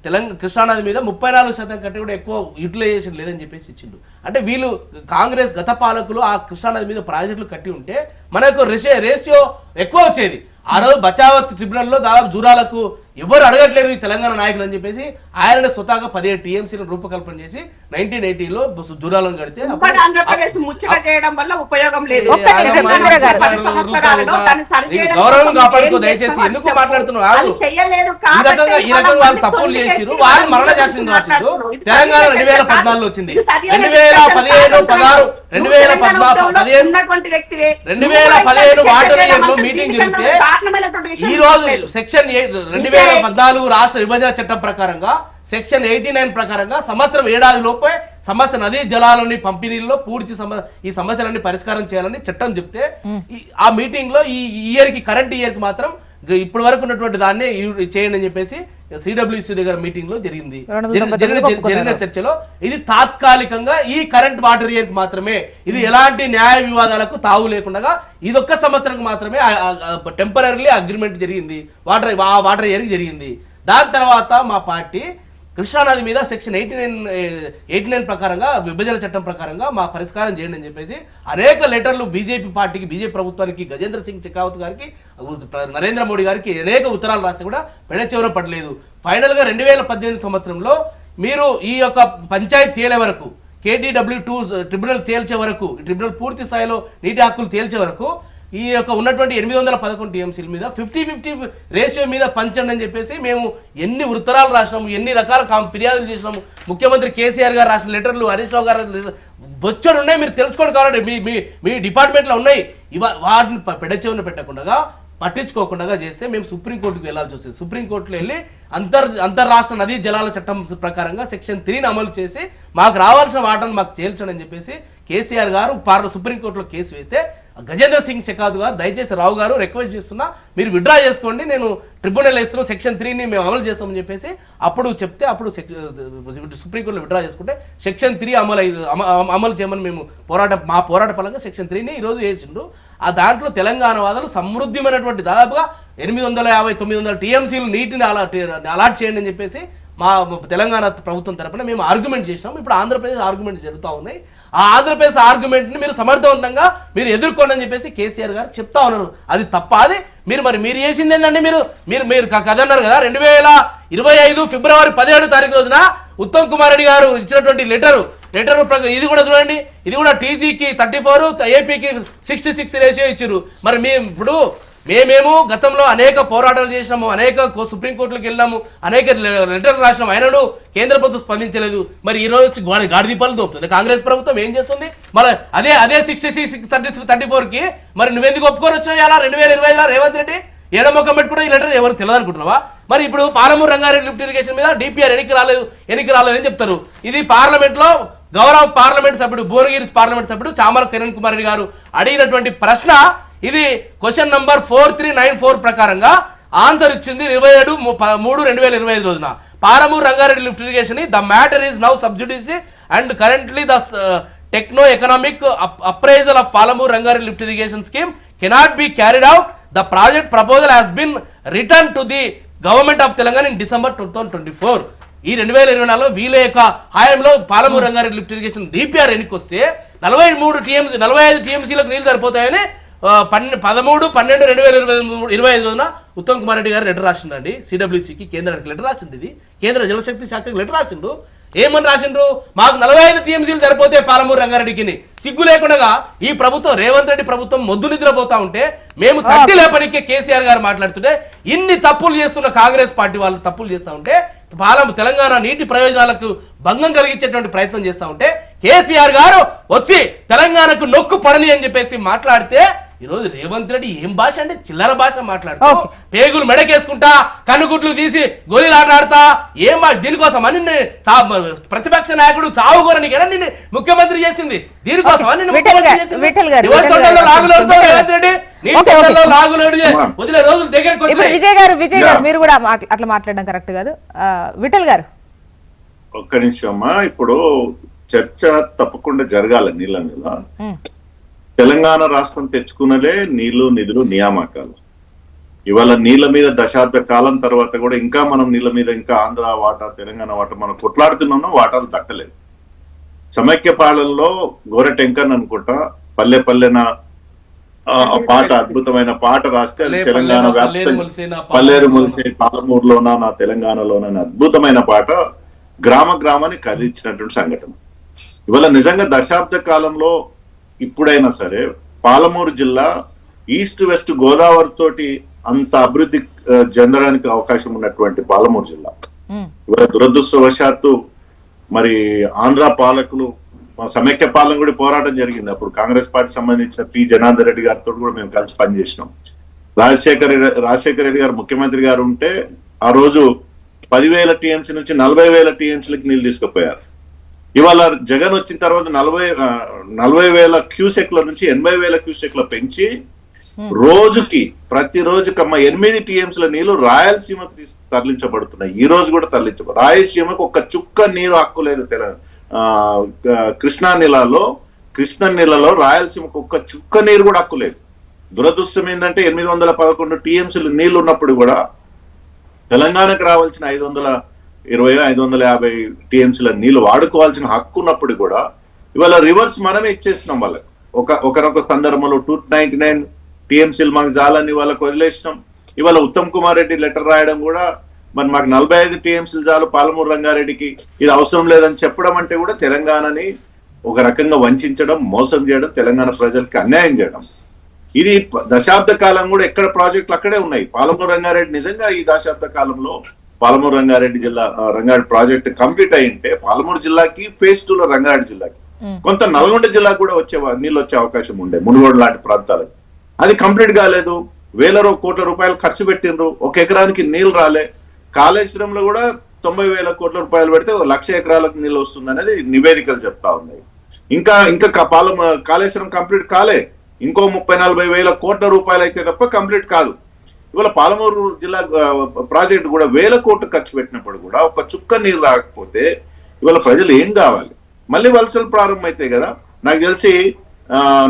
తెలంగాణ కృష్ణానది మీద 34% కంటే కూడా ఎక్కువ యూటిలైజేషన్ లేదని చెప్పేసి ఇచ్చిండు. అంటే వీళ్ళు కాంగ్రెస్ గత పాలకులు ఆ కృష్ణానది మీద ప్రాజెక్టులు కట్టి ఉంటే మనకు రేషియో ఎక్కువ వచ్చేది. ఆ రోజు బచావత్ ట్రిబ్యునల్లో దాదాపు జూరాలకు ఎవరు అడగట్లేరు ఈ తెలంగాణ నాయకులు అని చెప్పేసి ఆయన స్వతహాగా 17 టీఎంసీలు రూపకల్పన చేసి 1980లో జూరాలను కడితే గౌరవం కాపాడుకో దయచేసి. ఎందుకు మాట్లాడుతున్నారు? ఈ రకంగా వాళ్ళు తప్పులు చేసిరు, వాళ్ళు మరణ శాసనం రాసిండు. తెలంగాణ 2014లో వచ్చింది, 2015, 16, 2015 వాటర్ ఇయర్ లో మీటింగ్ జరిగితే ఈ రోజు సెక్షన్ 2014 రాష్ట్ర విభజన చట్టం ప్రకారంగా సెక్షన్ 89 ప్రకారంగా సంవత్సరం 7 లోపే సమస్య నదీ జలాలని పంపిణీలో పూర్తి ఈ సమస్యలన్నీ పరిష్కారం చేయాలని చట్టం చెప్తే ఆ మీటింగ్ లో ఈ ఇయర్ కి కరెంట్ ఇయర్ కి మాత్రం ఇప్పటి వరకు ఉన్నటువంటి దాన్ని చేయండి అని చెప్పేసి సిడబ్ల్యూసీ దగ్గర మీటింగ్ లో జరిగిన చర్చలో ఇది తాత్కాలికంగా ఈ కరెంట్ వాటర్ ఇయర్ కి మాత్రమే, ఇది ఎలాంటి న్యాయ వివాదాలకు తావు లేకుండా ఇదొక్క సంవత్సరం మాత్రమే టెంపరీ అగ్రిమెంట్ జరిగింది, వాటర్ ఇయర్ కి జరిగింది. దాని తర్వాత మా పార్టీ కృష్ణానది మీద సెక్షన్ 89 ప్రకారంగా విభజన చట్టం ప్రకారంగా మా పరిష్కారం చేయండి అని చెప్పేసి అనేక లెటర్లు బీజేపీ పార్టీకి, బీజేపీ ప్రభుత్వానికి, గజేంద్ర సింగ్ షెకావత్ గారికి, నరేంద్ర మోడీ గారికి అనేక ఉత్తరాలు రాస్తే కూడా పెడచెవిన పడలేదు. ఫైనల్ గా 2018 సంవత్సరంలో మీరు ఈ యొక్క పంచాయతీ తేలే వరకు, KDW2 ట్రిబ్యునల్ తేల్చే వరకు, ట్రిబ్యునల్ పూర్తి స్థాయిలో నీటి హక్కులు తేల్చే వరకు ఈ యొక్క ఉన్నటువంటి 811 టీఎంసీల మీద 50-50 రేషియో మీద పంచండి అని చెప్పేసి మేము ఎన్ని ఉత్తరాలు రాసినాము, ఎన్ని రకాల ఫిర్యాదులు చేసినాము. ముఖ్యమంత్రి కేసీఆర్ గారు రాసిన లెటర్లు, హరీష్ రావు గారు బొచ్చడు ఉన్నాయి, మీరు తెలుసుకోండి కావాలంటే మీ డిపార్ట్మెంట్లో ఉన్నాయి. వాటిని పెడచెవిన పెట్టకుండా పట్టించుకోకుండా చేస్తే మేము సుప్రీంకోర్టుకు వెళ్ళాల్సి వస్తుంది. సుప్రీంకోర్టులో వెళ్ళి అంతర్రాష్ట్ర నదీ జలాల చట్టం ప్రకారంగా సెక్షన్ 3ని అమలు చేసి మాకు రావాల్సిన వాటను మాకు తేల్చండి అని చెప్పేసి కేసీఆర్ గారు సుప్రీంకోర్టులో కేసు వేస్తే గజేంద్ర సింగ్ షెకావత్ గారు దయచేసి రావు గారు రిక్వెస్ట్ చేస్తున్నా మీరు విత్డ్రా చేసుకోండి, నేను ట్రిబ్యునల్ వేస్తున్నాం, సెక్షన్ 3ని మేము అమలు చేస్తామని చెప్పేసి అప్పుడు చెప్తే అప్పుడు సుప్రీంకోర్టులో విత్డ్రా చేసుకుంటే సెక్షన్ 3 అమలు చేయమని మేము మా పోరాట ఫలంగా సెక్షన్ 3ని ఈరోజు వేసిండు. ఆ దాంట్లో తెలంగాణ వాదులు సమృద్ధిమైనటువంటి దాదాపుగా 850-900 టీఎంసీలు నీటిని అలాట్ చేయండి అని చెప్పేసి మా తెలంగాణ ప్రభుత్వం తరపున మేము ఆర్గ్యుమెంట్ చేసినాం. ఇప్పుడు ఆంధ్రప్రదేశ్ ఆర్గ్యుమెంట్ జరుగుతూ ఉన్నాయి. ఆ ఆంధ్రప్రదేశ్ ఆర్గ్యుమెంట్ని మీరు సమర్థవంతంగా మీరు ఎదుర్కోండి అని చెప్పేసి కేసీఆర్ గారు చెప్తా ఉన్నారు. అది తప్ప అది మీరు చేసింది ఏంటంటే మీరు కదన్నారు కదా 2025 ఫిబ్రవరి 17 తారీఖు రోజున ఉత్తమ్ కుమార్ రెడ్డి గారు ఇచ్చినటువంటి లెటర్ ఇది కూడా చూడండి, ఇది కూడా టీజీకి 34, ఏపీకి 66 రేషియో ఇచ్చారు. మరి మేమేమో గతంలో అనేక పోరాటాలు చేసినాము, అనేక సుప్రీంకోర్టులకు వెళ్ళినాము, అనేక లెటర్లు రాసినాము, అయినాడు కేంద్ర ప్రభుత్వం స్పందించలేదు. మరి ఈ రోజు గాడిదీపాలు దోపుతుంది కాంగ్రెస్ ప్రభుత్వం. ఏం చేస్తుంది? మరి అదే 66-34కి మరి నువ్వెందుకు ఒప్పుకొని వచ్చినావు? ఇలా 2025 రేవంత్ రెడ్డి ఏడమొక్కం పెట్టుకుంటే ఈ లెటర్ ఎవరు తెలియదు అనుకుంటున్నావా? మరి ఇప్పుడు పాలమూరు రంగారెడ్డి లిఫ్ట్ ఇరిగేషన్ మీద డిపిఆర్ ఎన్నిక రాలేదని చెప్తారు. ఇది పార్లమెంట్లో గౌరవ పార్లమెంట్ సభ్యుడు భువనగిరి పార్లమెంట్ సభ్యుడు చామల కిరణ్ కుమార్ రెడ్డి గారు అడిగినటువంటి ప్రశ్న ఇది. క్వశ్చన్ నంబర్ 4394 ప్రకారంగా ఆన్సర్ ఇచ్చింది 27/3/2025 రోజున. Palamuru Rangareddy lift irrigation the matter is now sub judice and currently the techno economic appraisal of Palamur Rangareddy lift irrigation scheme cannot be carried out. The project proposal has been returned to the government of Telangana in December 2024. ఈ 2024లో వీళ్ళ యొక్క హాయంలో Palamuru Rangareddy lift irrigation DPR ఎన్నికొస్తే 45 టీఎంసీలకు నీళ్లు సరిపోతాయని 13/12/2025 రోజున ఉత్తమ్ కుమార్ రెడ్డి గారు లెటర్ రాసిండండి. సిడబ్ల్యూసీకి కేంద్రానికి లెటర్ రాసింది. ఇది కేంద్ర జలశక్తి శాఖకి లెటర్ రాసిండు. ఏమని రాసిండ్రు? మాకు 45 టీఎంసీలు సరిపోతే పాలమూరు రంగారెడ్డికి. సిగ్గు లేకుండా ఈ ప్రభుత్వం రేవంత్ రెడ్డి ప్రభుత్వం మొద్దు నిద్రపోతా ఉంటే మేము తట్టి లేపనికే కేసీఆర్ గారు మాట్లాడుతుంటే ఇన్ని తప్పులు చేస్తున్న కాంగ్రెస్ పార్టీ వాళ్ళు తప్పులు చేస్తూ ఉంటే తెలంగాణ నీటి ప్రయోజనాలకు భంగం కలిగించేటువంటి ప్రయత్నం చేస్తూ ఉంటే కేసీఆర్ గారు వచ్చి తెలంగాణకు నొక్కు పడని అని చెప్పేసి మాట్లాడితే ఈరోజు రేవంత్ రెడ్డి ఏం భాష అంటే చిల్లర భాష మాట్లాడుతూ పేగులు మెడకేసుకుంటా కన్నుగుట్లు తీసి గోళీలు ఆడాడుతా ఏం దీనికోసం అని ప్రతిపక్ష నాయకుడు చావుగోరని కదా నిన్ను ముఖ్యమంత్రి చేసింది. దీనికోసం వదిలే రోజులు దగ్గరకు విజయ్ గారు మీరు కూడా అట్లా మాట్లాడడం కరెక్ట్ కాదు. విఠల్ గారు ఒక్క నిమిషం అమ్మా. ఇప్పుడు చర్చ తప్పకుండా జరగాలి నీళ్ళ మీద. తెలంగాణ రాష్ట్రం తెచ్చుకున్నదే నీళ్లు నిధులు నియామకాలు. ఇవాళ నీళ్ళ మీద దశాబ్ద కాలం తర్వాత కూడా ఇంకా మనం నీళ్ళ మీద ఇంకా ఆంధ్ర వాటా తెలంగాణ వాటా మనం కొట్లాడుతున్నాం, వాటాలు దక్కలేదు. సమైక్య పాలనలో గోరెటెంకన్ అనుకుంటా పల్లె పల్లెన పాట అద్భుతమైన పాట రాస్తే అది తెలంగాణ వ్యాప్తంగా పల్లేరు ములిసే పాలమూరులోనా నా తెలంగాణలోనా అద్భుతమైన పాట గ్రామ గ్రామాన్ని కదిలించినటువంటి సంఘటన. ఇవాళ నిజంగా దశాబ్ద కాలంలో ఇప్పుడైనా సరే పాలమూరు జిల్లా ఈస్ట్ వెస్ట్ గోదావరి తోటి అంత అభివృద్ధి చెందడానికి అవకాశం ఉన్నటువంటి పాలమూరు జిల్లా ఇవాళ దురదృష్టవశాత్తు మరి ఆంధ్ర పాలకులు సమైక్య పాలన కూడా పోరాటం జరిగింది. అప్పుడు కాంగ్రెస్ పార్టీ సంబంధించిన పి జనార్దన్ రెడ్డి గారితో కూడా మేము కలిసి పనిచేసినాం. రాజశేఖర రెడ్డి గారు ముఖ్యమంత్రి గారు ఉంటే ఆ రోజు 10,000 టీఎంసీ నుంచి 40,000 టీఎంసీలకు నీళ్లు తీసుకుపోయారు. ఇవాళ జగన్ వచ్చిన తర్వాత 40,000 క్యూసెక్ల నుంచి 80,000 క్యూసెక్ల పెంచి ప్రతిరోజుకి 8 టీఎంసీల నీళ్లు రాయలసీమకు తరలించబడుతున్నాయి. ఈ రోజు కూడా రాయలసీమకు ఒక చుక్క నీరు హక్కు లేదు. కృష్ణా నీళ్ళలో రాయలసీమకు ఒక్క చుక్క నీరు కూడా హక్కు లేదు. దురదృష్టం ఏంటంటే 811 టీఎంసీలు నీళ్లు ఉన్నప్పుడు కూడా తెలంగాణకు రావాల్సిన 520-550 టీఎంసీల నీళ్లు వాడుకోవాల్సిన హక్కు ఉన్నప్పుడు కూడా ఇవాళ రివర్స్ మనమే ఇచ్చేస్తున్నాం వాళ్ళకి. ఒకనొక సందర్భంలో 299 టీఎంసీలు మాకు జాలని వాళ్ళకి వదిలేసినాం. ఇవాళ ఉత్తమ్ కుమార్ రెడ్డి లెటర్ రాయడం కూడా మరి మాకు 45 టీఎంసీలు చాలు పాలమూరు రంగారెడ్డికి, ఇది అవసరం లేదని చెప్పడం అంటే కూడా తెలంగాణని ఒక రకంగా వంచడం, మోసం చేయడం, తెలంగాణ ప్రజలకి అన్యాయం చేయడం. ఇది దశాబ్ద కాలం కూడా ఎక్కడ ప్రాజెక్టులు అక్కడే ఉన్నాయి. పాలమూరు రంగారెడ్డి నిజంగా ఈ దశాబ్ద కాలంలో పాలమూరు రంగారెడ్డి జిల్లా రంగారెడ్డి ప్రాజెక్ట్ కంప్లీట్ అయింటే పాలమూరు జిల్లాకి ఫేజ్ 2 లో రంగారెడ్డి జిల్లాకి కొంత నల్గొండ జిల్లాకు కూడా నీళ్ళు వచ్చే అవకాశం ఉండే, మునుగోడు లాంటి ప్రాంతాలకు. అది కంప్లీట్ కాలేదు. వేల కోట్ల రూపాయలు ఖర్చు పెట్టిండ్రు, 1 ఎకరానికి నీళ్ళు రాలే. కాళేశ్వరంలో కూడా 90,000 కోట్ల రూపాయలు పెడితే 1,00,000 ఎకరాలకు నీళ్ళు వస్తుంది అనేది నివేదికలు చెప్తా ఉన్నాయి. ఇంకా కాళేశ్వరం కంప్లీట్ కాలే, ఇంకో 30-40 వేల కోట్ల రూపాయలు అయితే తప్ప కంప్లీట్ కాదు. ఇవాళ పాలమూరు జిల్లా ప్రాజెక్ట్ కూడా 1000 కోట్లు ఖర్చు పెట్టినప్పుడు కూడా ఒక చుక్క నీరు రాకపోతే ఇవాళ ప్రజలు ఏం కావాలి? మళ్ళీ వలసలు ప్రారంభమైతాయి కదా. నాకు తెలిసి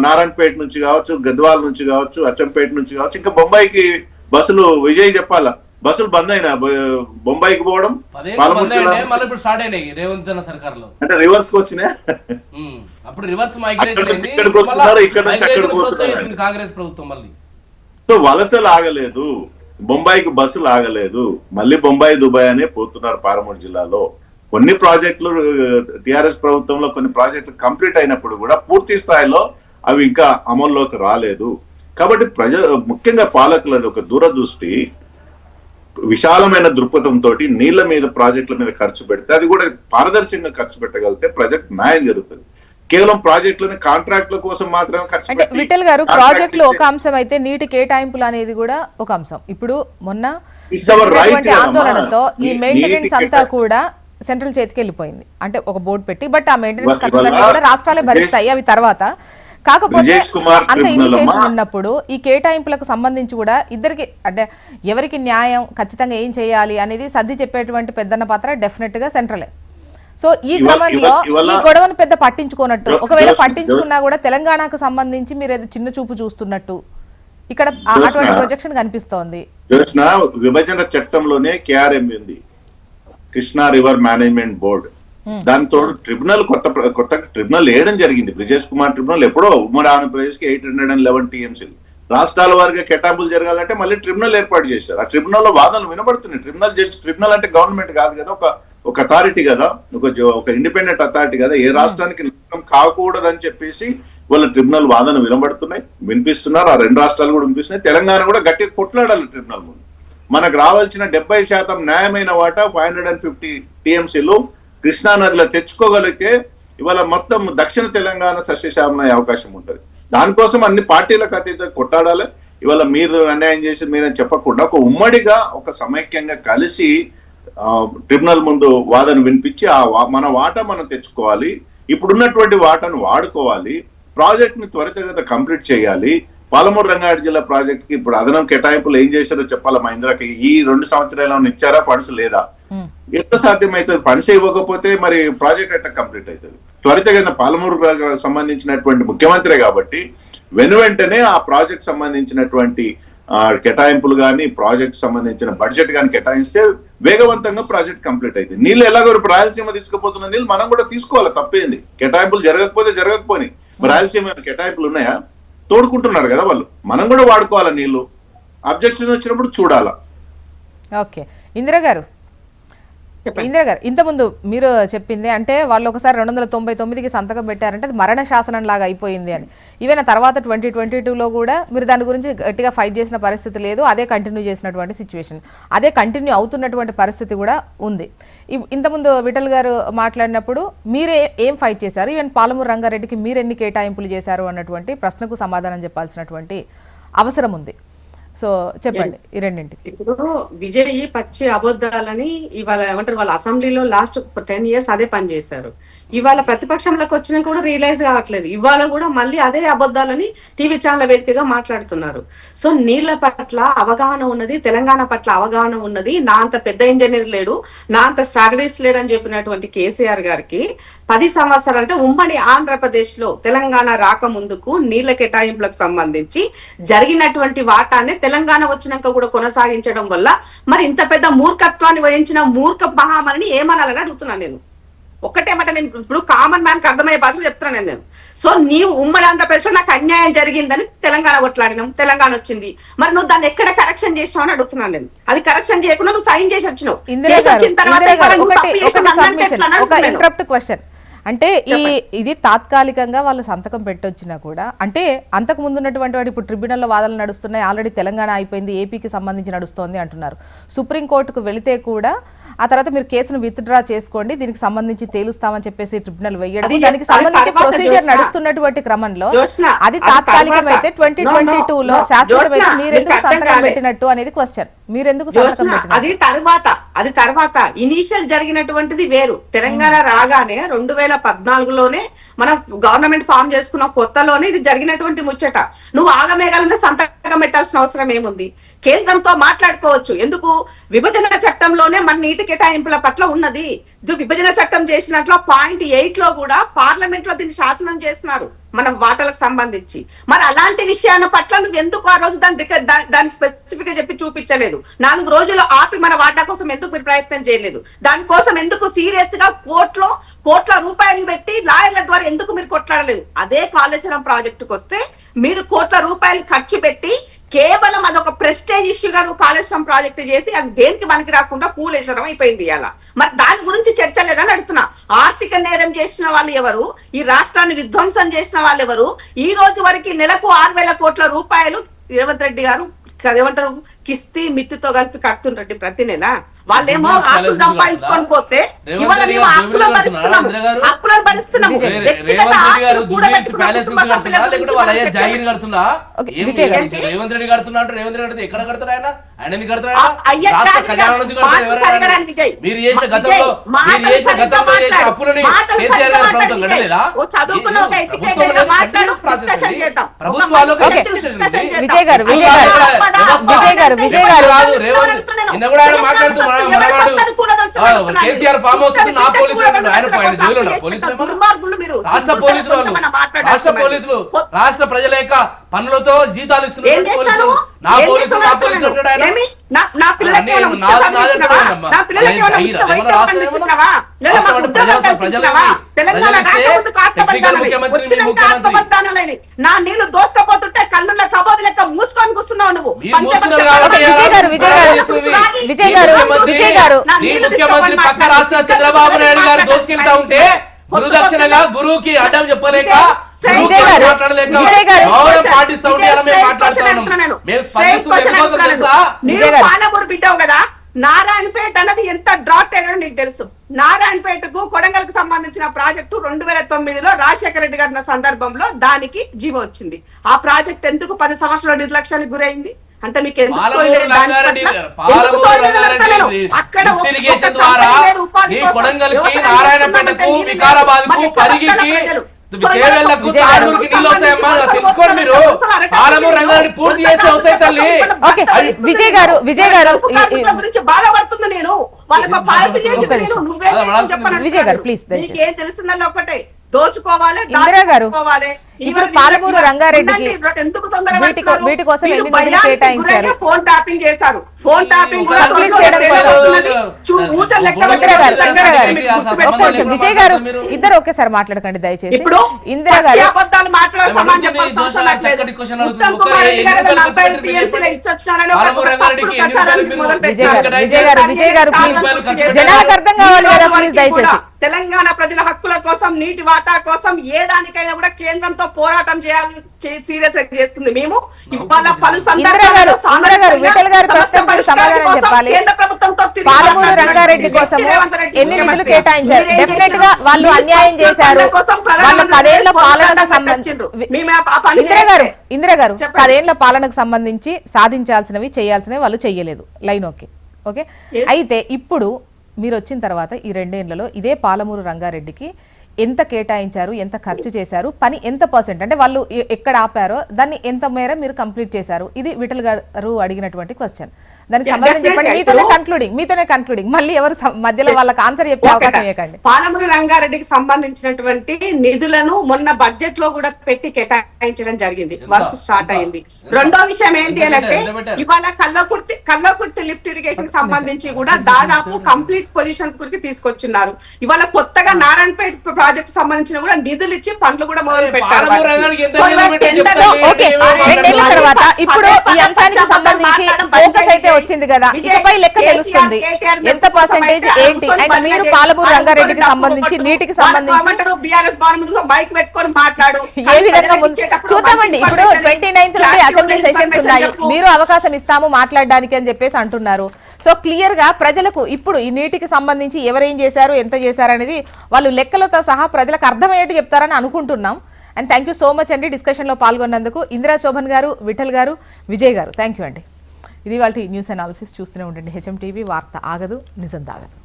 నారాయణపేట నుంచి కావచ్చు, గద్వాల నుంచి కావచ్చు, అచ్చంపేట నుంచి కావచ్చు, ఇంకా బొంబాయికి బస్సులు విజయ్ చెప్పాలా బస్సులు బంద్ అయినా బొంబాయికి పోవడం పాలమూరు అంటే రివర్స్ కి వచ్చినాయి. అప్పుడు రివర్స్ మైగ్రేషన్ ఇక్కడికి వస్తున్నారు, ఇక్కడ నుంచి అక్కడికి వస్తున్నారు. కాంగ్రెస్ ప్రభుత్వం మళ్ళీ సో వలసలు ఆగలేదు, బొంబాయికి బస్సులు ఆగలేదు, మళ్ళీ బొంబాయి దుబాయ్ అనే పోతున్నారు. పాలమూరు జిల్లాలో కొన్ని ప్రాజెక్టులు టిఆర్ఎస్ ప్రభుత్వంలో కొన్ని ప్రాజెక్టులు కంప్లీట్ అయినప్పుడు కూడా పూర్తి స్థాయిలో అవి ఇంకా అమల్లోకి రాలేదు. కాబట్టి ముఖ్యంగా పాలకులది ఒక దూరదృష్టి, విశాలమైన దృక్పథంతో నీళ్ల మీద ప్రాజెక్టుల మీద ఖర్చు పెడితే అది కూడా పారదర్శకంగా ఖర్చు పెట్టగలిగితే ప్రజలకు న్యాయం జరుగుతుంది. కేవలం ప్రాజెక్టులని కాంట్రాక్టుల కోసం మాత్రమే ఖర్చు అంటే విఠల్ గారు ప్రాజెక్టులు ఒక అంశం అయితే నీటి కేటాయింపులు అనేది కూడా ఒక అంశం. ఇప్పుడు మొన్న ఆందోళనతో ఈ మెయింటెనెన్స్ అంతా కూడా సెంట్రల్ చేతికి వెళ్ళిపోయింది. అంటే ఒక బోర్డు పెట్టి బట్ ఆ మెయింటెనెన్స్ ఖర్చులన్నీ కూడా రాష్ట్రాలే భరిస్తాయి అవి తర్వాత. కాకపోతే అంత ఇనిషియేషన్ ఉన్నప్పుడు ఈ కేటాయింపులకు సంబంధించి కూడా ఇద్దరికి అంటే ఎవరికి న్యాయం ఖచ్చితంగా ఏం చేయాలి అనేది సర్ది చెప్పేటువంటి పెద్దన్న పాత్ర డెఫినెట్ గా సెంట్రలే. సో ఈ క్రమంలో ఈ గొడవను పెద్ద పట్టించుకోనట్టు, ఒకవేళ పట్టించుకున్నా కూడా తెలంగాణకు సంబంధించి మీరు ఏదో చిన్న చూపు చూస్తున్నట్టు ఇక్కడ అటువంటి ప్రొజెక్షన్ కనిపిస్తోంది. విభజన చట్టంలోనే కేఆర్ఎం ఉంది, కృష్ణా రివర్ మేనేజ్మెంట్ బోర్డు. దాంతో ట్రిబ్యునల్ కొత్త ట్రిబ్యునల్ వేయడం జరిగింది. బ్రిజేష్ కుమార్ ట్రిబ్యునల్ ఎప్పుడో ఉమ్మడి ఆంధ్రప్రదేశ్ కి 811 TMC రాష్ట్రాల వారిగా కేటాయింపులు జరగాలంటే మళ్ళీ ట్రిబ్యునల్ ఏర్పాటు చేశారు. ఆ ట్రిబ్యునల్ లో వాదనలు వినబడుతున్నాయి. ట్రిబ్యునల్ అంటే గవర్నమెంట్ కాదు కదా, ఒక అథారిటీ కదా, ఒక ఇండిపెండెంట్ అథారిటీ కదా, ఏ రాష్ట్రానికి నష్టం కాకూడదని చెప్పేసి వాళ్ళ ట్రిబ్యునల్ వాదన వినిపిస్తున్నారు. ఆ 2 రాష్ట్రాలు కూడా వినిపిస్తున్నాయి. తెలంగాణ కూడా గట్టిగా కొట్లాడాలి ట్రిబ్యునల్ ముందు. మనకు రావాల్సిన 70% న్యాయమైన వాటా 550 TMCలు కృష్ణా నదిలో తెచ్చుకోగలిగితే ఇవాళ మొత్తం దక్షిణ తెలంగాణ సస్యశ్యామలయ్యే అవకాశం ఉంటుంది. దానికోసం అన్ని పార్టీలకు అతీతంగా కొట్లాడాలి. ఇవాళ మీరు అన్యాయం చేసి మీరని చెప్పకుండా ఒక ఉమ్మడిగా ఒక సమైక్యంగా కలిసి ట్రిబ్యునల్ ముందు వాదన వినిపించి మన వాటా మనం తెచ్చుకోవాలి. ఇప్పుడున్నటువంటి వాటాను వాడుకోవాలి. ప్రాజెక్ట్ ని త్వరితగతిన కంప్లీట్ చేయాలి. పాలమూరు రంగారెడ్డి జిల్లా ప్రాజెక్ట్ కి ఇప్పుడు అదనం కేటాయింపులు ఏం చేశారో చెప్పాలి. మహేంద్రకి ఈ 2 సంవత్సరాలు ఇచ్చారా ఫండ్స్ లేదా? ఎట్లా సాధ్యమవుతుంది? ఫండ్స్ ఇవ్వకపోతే మరి ప్రాజెక్ట్ ఎట్లా కంప్లీట్ అవుతుంది? త్వరితగతిన పాలమూరు సంబంధించినటువంటి ముఖ్యమంత్రి కాబట్టి వెంటనే ఆ ప్రాజెక్ట్ సంబంధించినటువంటి కేటాయింపులు కానీ ప్రాజెక్ట్ సంబంధించిన బడ్జెట్ కానీ కేటాయిస్తే వేగవంతంగా ప్రాజెక్ట్ కంప్లీట్ అయింది. నీళ్ళు ఎలాగో ఇప్పుడు రాయలసీమ తీసుకుపోతున్న నీళ్ళు మనం కూడా తీసుకోవాలి, తప్పేంది. కేటాయింపులు జరగకపోని రాయలసీమ కేటాయింపులు ఉన్నాయా? తోడుకుంటున్నారు కదా వాళ్ళు, మనం కూడా వాడుకోవాలా నీళ్లు. అబ్జెక్షన్ వచ్చినప్పుడు చూడాలా. ఓకే ఇందిరా గారు, ఇంతకుముందు మీరు చెప్పింది అంటే వాళ్ళు ఒకసారి 299కి సంతకం పెట్టారంటే అది మరణ శాసనం లాగా అయిపోయింది అని. ఈవెన్ తర్వాత 2022లో కూడా మీరు దాని గురించి గట్టిగా ఫైట్ చేసిన పరిస్థితి లేదు, అదే కంటిన్యూ చేసినటువంటి సిచ్యువేషన్, అదే కంటిన్యూ అవుతున్నటువంటి పరిస్థితి కూడా ఉంది. ఇంతకుముందు విఠల్ గారు మాట్లాడినప్పుడు మీరు ఏం ఫైట్ చేశారు, ఈవెన్ పాలమూరు రంగారెడ్డికి మీరు ఎన్ని కేటాయింపులు చేశారు అన్నటువంటి ప్రశ్నకు సమాధానం చెప్పాల్సినటువంటి అవసరం ఉంది. సో చెప్పండి ఈ రెండింటికి. ఇప్పుడు విజయ్ పచ్చి అబద్ధాలని ఇవాళ ఏమంటారు, వాళ్ళ అసెంబ్లీలో లాస్ట్ 10 years అదే పని చేశారు. ఇవాళ ప్రతిపక్షంలోకి వచ్చినా కూడా రియలైజ్ కావట్లేదు. ఇవాళ కూడా మళ్ళీ అదే అబద్ధాలని టీవీ ఛానల్ వేదికగా మాట్లాడుతున్నారు. సో నీళ్ల పట్ల అవగాహన ఉన్నది, తెలంగాణ పట్ల అవగాహన ఉన్నది. నా అంత పెద్ద ఇంజనీర్ లేడు, నా అంత స్ట్రాటజిస్ట్ లేడు అని చెప్పినటువంటి కేసీఆర్ గారికి 10 సంవత్సరాలు అంటే ఉమ్మడి ఆంధ్రప్రదేశ్ లో తెలంగాణ రాకముందుకు నీళ్ల కేటాయింపులకు సంబంధించి జరిగినటువంటి వాటాన్ని తెలంగాణ వచ్చినాక కూడా కొనసాగించడం వల్ల మరి ఇంత పెద్ద మూర్ఖత్వాన్ని వహించిన మూర్ఖ మహామని ఏమనాలని అడుగుతున్నాను నేను. ఒక్కటేమాట, నేను ఇప్పుడు కామన్ మ్యాన్ కి అర్థమయ్యే భాషలో చెప్తున్నాను నేను. సో నీవు ఉమ్మడి ఆంధ్రప్రదేశ్ లో నాకు అన్యాయం జరిగిందని తెలంగాణ కొట్లాడినాం, తెలంగాణ వచ్చింది, మరి నువ్వు దాన్ని ఎక్కడ కరెక్షన్ చేసావు అని అడుగుతున్నాను నేను. అది కరెక్షన్ చేయకుండా నువ్వు సైన్ చేసి వచ్చినావు. ఇంటరప్ట్ క్వశ్చన్ అంటే ఇది తాత్కాలికంగా వాళ్ళు సంతకం పెట్టొచ్చినా కూడా, అంటే అంతకు ముందు ఉన్నటువంటి వాడు ఇప్పుడు ట్రిబ్యునల్లో వాదనలు నడుస్తున్నాయి, ఆల్రెడీ తెలంగాణ అయిపోయింది, ఏపీకి సంబంధించి నడుస్తోంది అంటున్నారు. సుప్రీంకోర్టుకు వెళితే కూడా ఆ తర్వాత మీరు కేసును విత్డ్రా చేసుకోండి, దీనికి సంబంధించి తేలుస్తామని చెప్పేసి ట్రిబ్యునల్ వేయడం, దానికి సంబంధించి ప్రొసీజర్ నడుస్తున్నటువంటి క్రమంలో అది తాత్కాలికమైతే 2022లో శాశ్వతమైతే మీరెందుకు సంతకం పెట్టినట్టు అనేది క్వశ్చన్. మీరెందుకు సంతకం పెట్టినట్టు? అది తర్వాత ఇనీషియల్ జరిగినటువంటిది వేరు. తెలంగాణ రాగానే 2014లోనే మనం గవర్నమెంట్ ఫామ్ చేసుకున్న కొత్తలోనే ఇది జరిగినటువంటి ముచ్చట. నువ్వు ఆగమేఘాలనే సంతకం పెట్టాల్సిన అవసరం ఏముంది? కేంద్రంతో మాట్లాడుకోవచ్చు. ఎందుకు? విభజన చట్టంలోనే మన నీటి కేటాయింపుల పట్ల ఉన్నది. విభజన చట్టం చేసినట్లు .8 లో కూడా పార్లమెంట్ లో దీన్ని శాసనం చేస్తున్నారు మన వాటాలకు సంబంధించి. మరి అలాంటి విషయాల పట్ల నువ్వు ఎందుకు ఆ రోజు దాన్ని స్పెసిఫిక్ గా చెప్పి చూపించలేదు? 4 రోజులు ఆపి మన వాటా కోసం ఎందుకు మీరు ప్రయత్నం చేయలేదు? దానికోసం ఎందుకు సీరియస్ గా కోట్ల రూపాయలు పెట్టి లాయర్ల ద్వారా ఎందుకు మీరు కొట్లాడలేదు? అదే కాళేశ్వరం ప్రాజెక్టుకు వస్తే మీరు కోట్ల రూపాయలు ఖర్చు పెట్టి కేవలం అదొక ప్రెస్టేజ్ ఇష్యూగా నువ్వు కాళేశ్వరం ప్రాజెక్టు చేసి అది దేనికి మనకి రాకుండా పూలేశ్వరం అయిపోయింది అలా. మరి దాని గురించి చర్చ లేదని అడుగుతున్నా. ఆర్థిక నేరం చేసిన వాళ్ళు ఎవరు? ఈ రాష్ట్రాన్ని విధ్వంసం చేసిన వాళ్ళు ఎవరు? ఈ రోజు వరకు నెలకు 6,000 కోట్ల రూపాయలు రేవంత్ రెడ్డి గారు ఏమంటారు కిస్తీ మిత్తితో కలిపి కడుతుండ్రండి ప్రతి నెల. వాళ్ళేమో ఆకులు సంపాదించుకొని పోతే ఇవాళ మేము అప్పులను భరిస్తున్నాము. రేవంత్ రెడ్డి కడుతున్నా అంటే రేవంత్ రెడ్డి ఎక్కడ కడతాడు? ఆయన ఎందుకు కడతాడు? మీరు చేసిన గతంలో అప్పులని కేసీఆర్ గారి ప్రభుత్వం కట్టలేదా? ప్రభుత్వాలు కేసీఆర్ ఫామ్ హౌస్ నా పోలీసులు రాష్ట్ర పోలీసులు రాష్ట్ర ప్రజల యొక్క పన్నులతో జీతాలు ఇస్తున్నారు. నా పోలీసులు నా నీళ్లు దోసుకపోతుంటే కళ్ళున్న కబోదు లెక్క మూసుకొని కూర్చున్నావు నువ్వు. ముఖ్యమంత్రి పక్క రాష్ట్ర చంద్రబాబు నాయుడు గారు దోసుకెళ్తా ఉంటే గురుదక్షిణగా గురువుకి అడ్డం చెప్పలేక పాటిస్తా ఉంటే పాలమూరు బిడ్డవు కదా. నారాయణపేట అన్నది ఎంత డ్రాట్ అయ్యాడో నీకు తెలుసు. నారాయణపేటకు కొడంగల్కు సంబంధించిన ప్రాజెక్టు 2009లో రాజశేఖర రెడ్డి గారి సందర్భంలో దానికి జీవో వచ్చింది. ఆ ప్రాజెక్ట్ ఎందుకు 10 సంవత్సరాల నిర్లక్ష్యానికి గురైంది అంటే మీకు ఎందుకు విజయ్ గారు గురించి బాధపడుతుంది నేను. వాళ్ళకి పాలసీ విజయ్ గారు ప్లీజ్ నీకేం తెలిసిందల్లా ఒకటే దోచుకోవాలి. ఇప్పుడు పాలమూరు రంగారెడ్డికి వీటి కోసం కేటాయించారు. ఫోన్ ట్యాపింగ్ చేశారు. ఫోన్ ట్యాపింగ్ విజయ్ గారు ఇద్దరు ఒకేసారి మాట్లాడకండి దయచేసి. ఇప్పుడు ఇందిరా గారు అబద్ధాలు విజయ్ గారు ప్లీజ్ జనాలకు అర్థం కావాలి కదా ప్లీజ్ దయచేసి. తెలంగాణ ప్రజల హక్కుల కోసం నీటి వాటా కోసం ఏ దానికైనా కూడా కేంద్రంతో పోరాటం చేయాలని సీరియస్ చేస్తుంది మేము. ఇవాళ పలు సందర్భాల్లో సమాధానం చెప్పాలి. పాలమూరు రంగారెడ్డి కోసం ఎన్ని నిధులు కేటాయించారు? డెఫినెట్ గా వాళ్ళు అన్యాయం చేశారు. వాళ్ళ 10 ఏళ్ల పాలనకు సంబంధించి ఇందిరా గారు 10 ఏళ్ల పాలనకు సంబంధించి సాధించాల్సినవి చేయాల్సినవి వాళ్ళు చెయ్యలేదు. Line okay. అయితే ఇప్పుడు మీరు వచ్చిన తర్వాత ఈ 2 ఏళ్లలో ఇదే పాలమూరు రంగారెడ్డికి ఎంత కేటాయించారు, ఎంత ఖర్చు చేశారు, పని ఎంత % అంటే వాళ్ళు ఎక్కడ ఆపారో దాన్ని ఎంత మేర మీరు కంప్లీట్ చేశారు? ఇది విఠల్ గారు అడిగినటువంటి క్వశ్చన్. దానికి సంబంధించి చెప్పండి. మీతోనే కంక్లూడింగ్ మళ్ళీ ఎవరు మధ్యలో వాళ్ళకి ఆన్సర్ చెప్పే అవకాశం ఇవ్వకండి. పాలమూరు రంగారెడ్డికి సంబంధించినటువంటి నిధులను మొన్న బడ్జెట్ లో కూడా పెట్టి కేటాయించడం జరిగింది. వర్క్ స్టార్ట్ అయింది. రెండో విషయం ఏంటి అంటే ఇవాళ కల్లకుర్తి లిఫ్ట్ ఇరిగేషన్ సంబంధించి కూడా దాదాపు కంప్లీట్ పొజిషన్ కు తీసుకొచ్చున్నారు. ఇవాళ కొత్తగా నారాయణపేట ప్రాజెక్ట్ సంబంధించిన కూడా నిధులు ఇచ్చి పనులు కూడా మొదలు పెట్టారు. ఇప్పుడు ఈ అంశానికి సంబంధించి ఫోకస్ అయితే వచ్చింది. తెలిసింది కదా, ఇకపై లెక్క తెలుస్తుంది ఎంత పర్సెంటేజ్ ఏంటి. అండ్ మీరు పాలమూరు రంగారెడ్డికి సంబంధించి నీటికి సంబంధించి ఏ విధంగా చూద్దామండి. ఇప్పుడు 29th నుండి అసెంబ్లీ సెషన్స్ ఉన్నాయి, మీరు అవకాశం ఇస్తాము మాట్లాడడానికి అని చెప్పేసి అంటున్నారు. సో క్లియర్ గా ప్రజలకు ఇప్పుడు ఈ నీటికి సంబంధించి ఎవరేం చేశారు, ఎంత చేశారు అనేది వాళ్ళు లెక్కలతో సహా ప్రజలకు అర్థమయ్యేట్టు చెప్తారని అనుకుంటున్నాం. And thank you so much అండి డిస్కషన్లో పాల్గొన్నందుకు. ఇందిరా శోభన్ గారు, విఠల్ గారు, విజయ్ గారు, థ్యాంక్ యూ అండి. ఇది వాళ్ళ న్యూస్ అనాలిసిస్. చూస్తూనే ఉండండి HM TV. వార్త ఆగదు, నిజం దాగదు.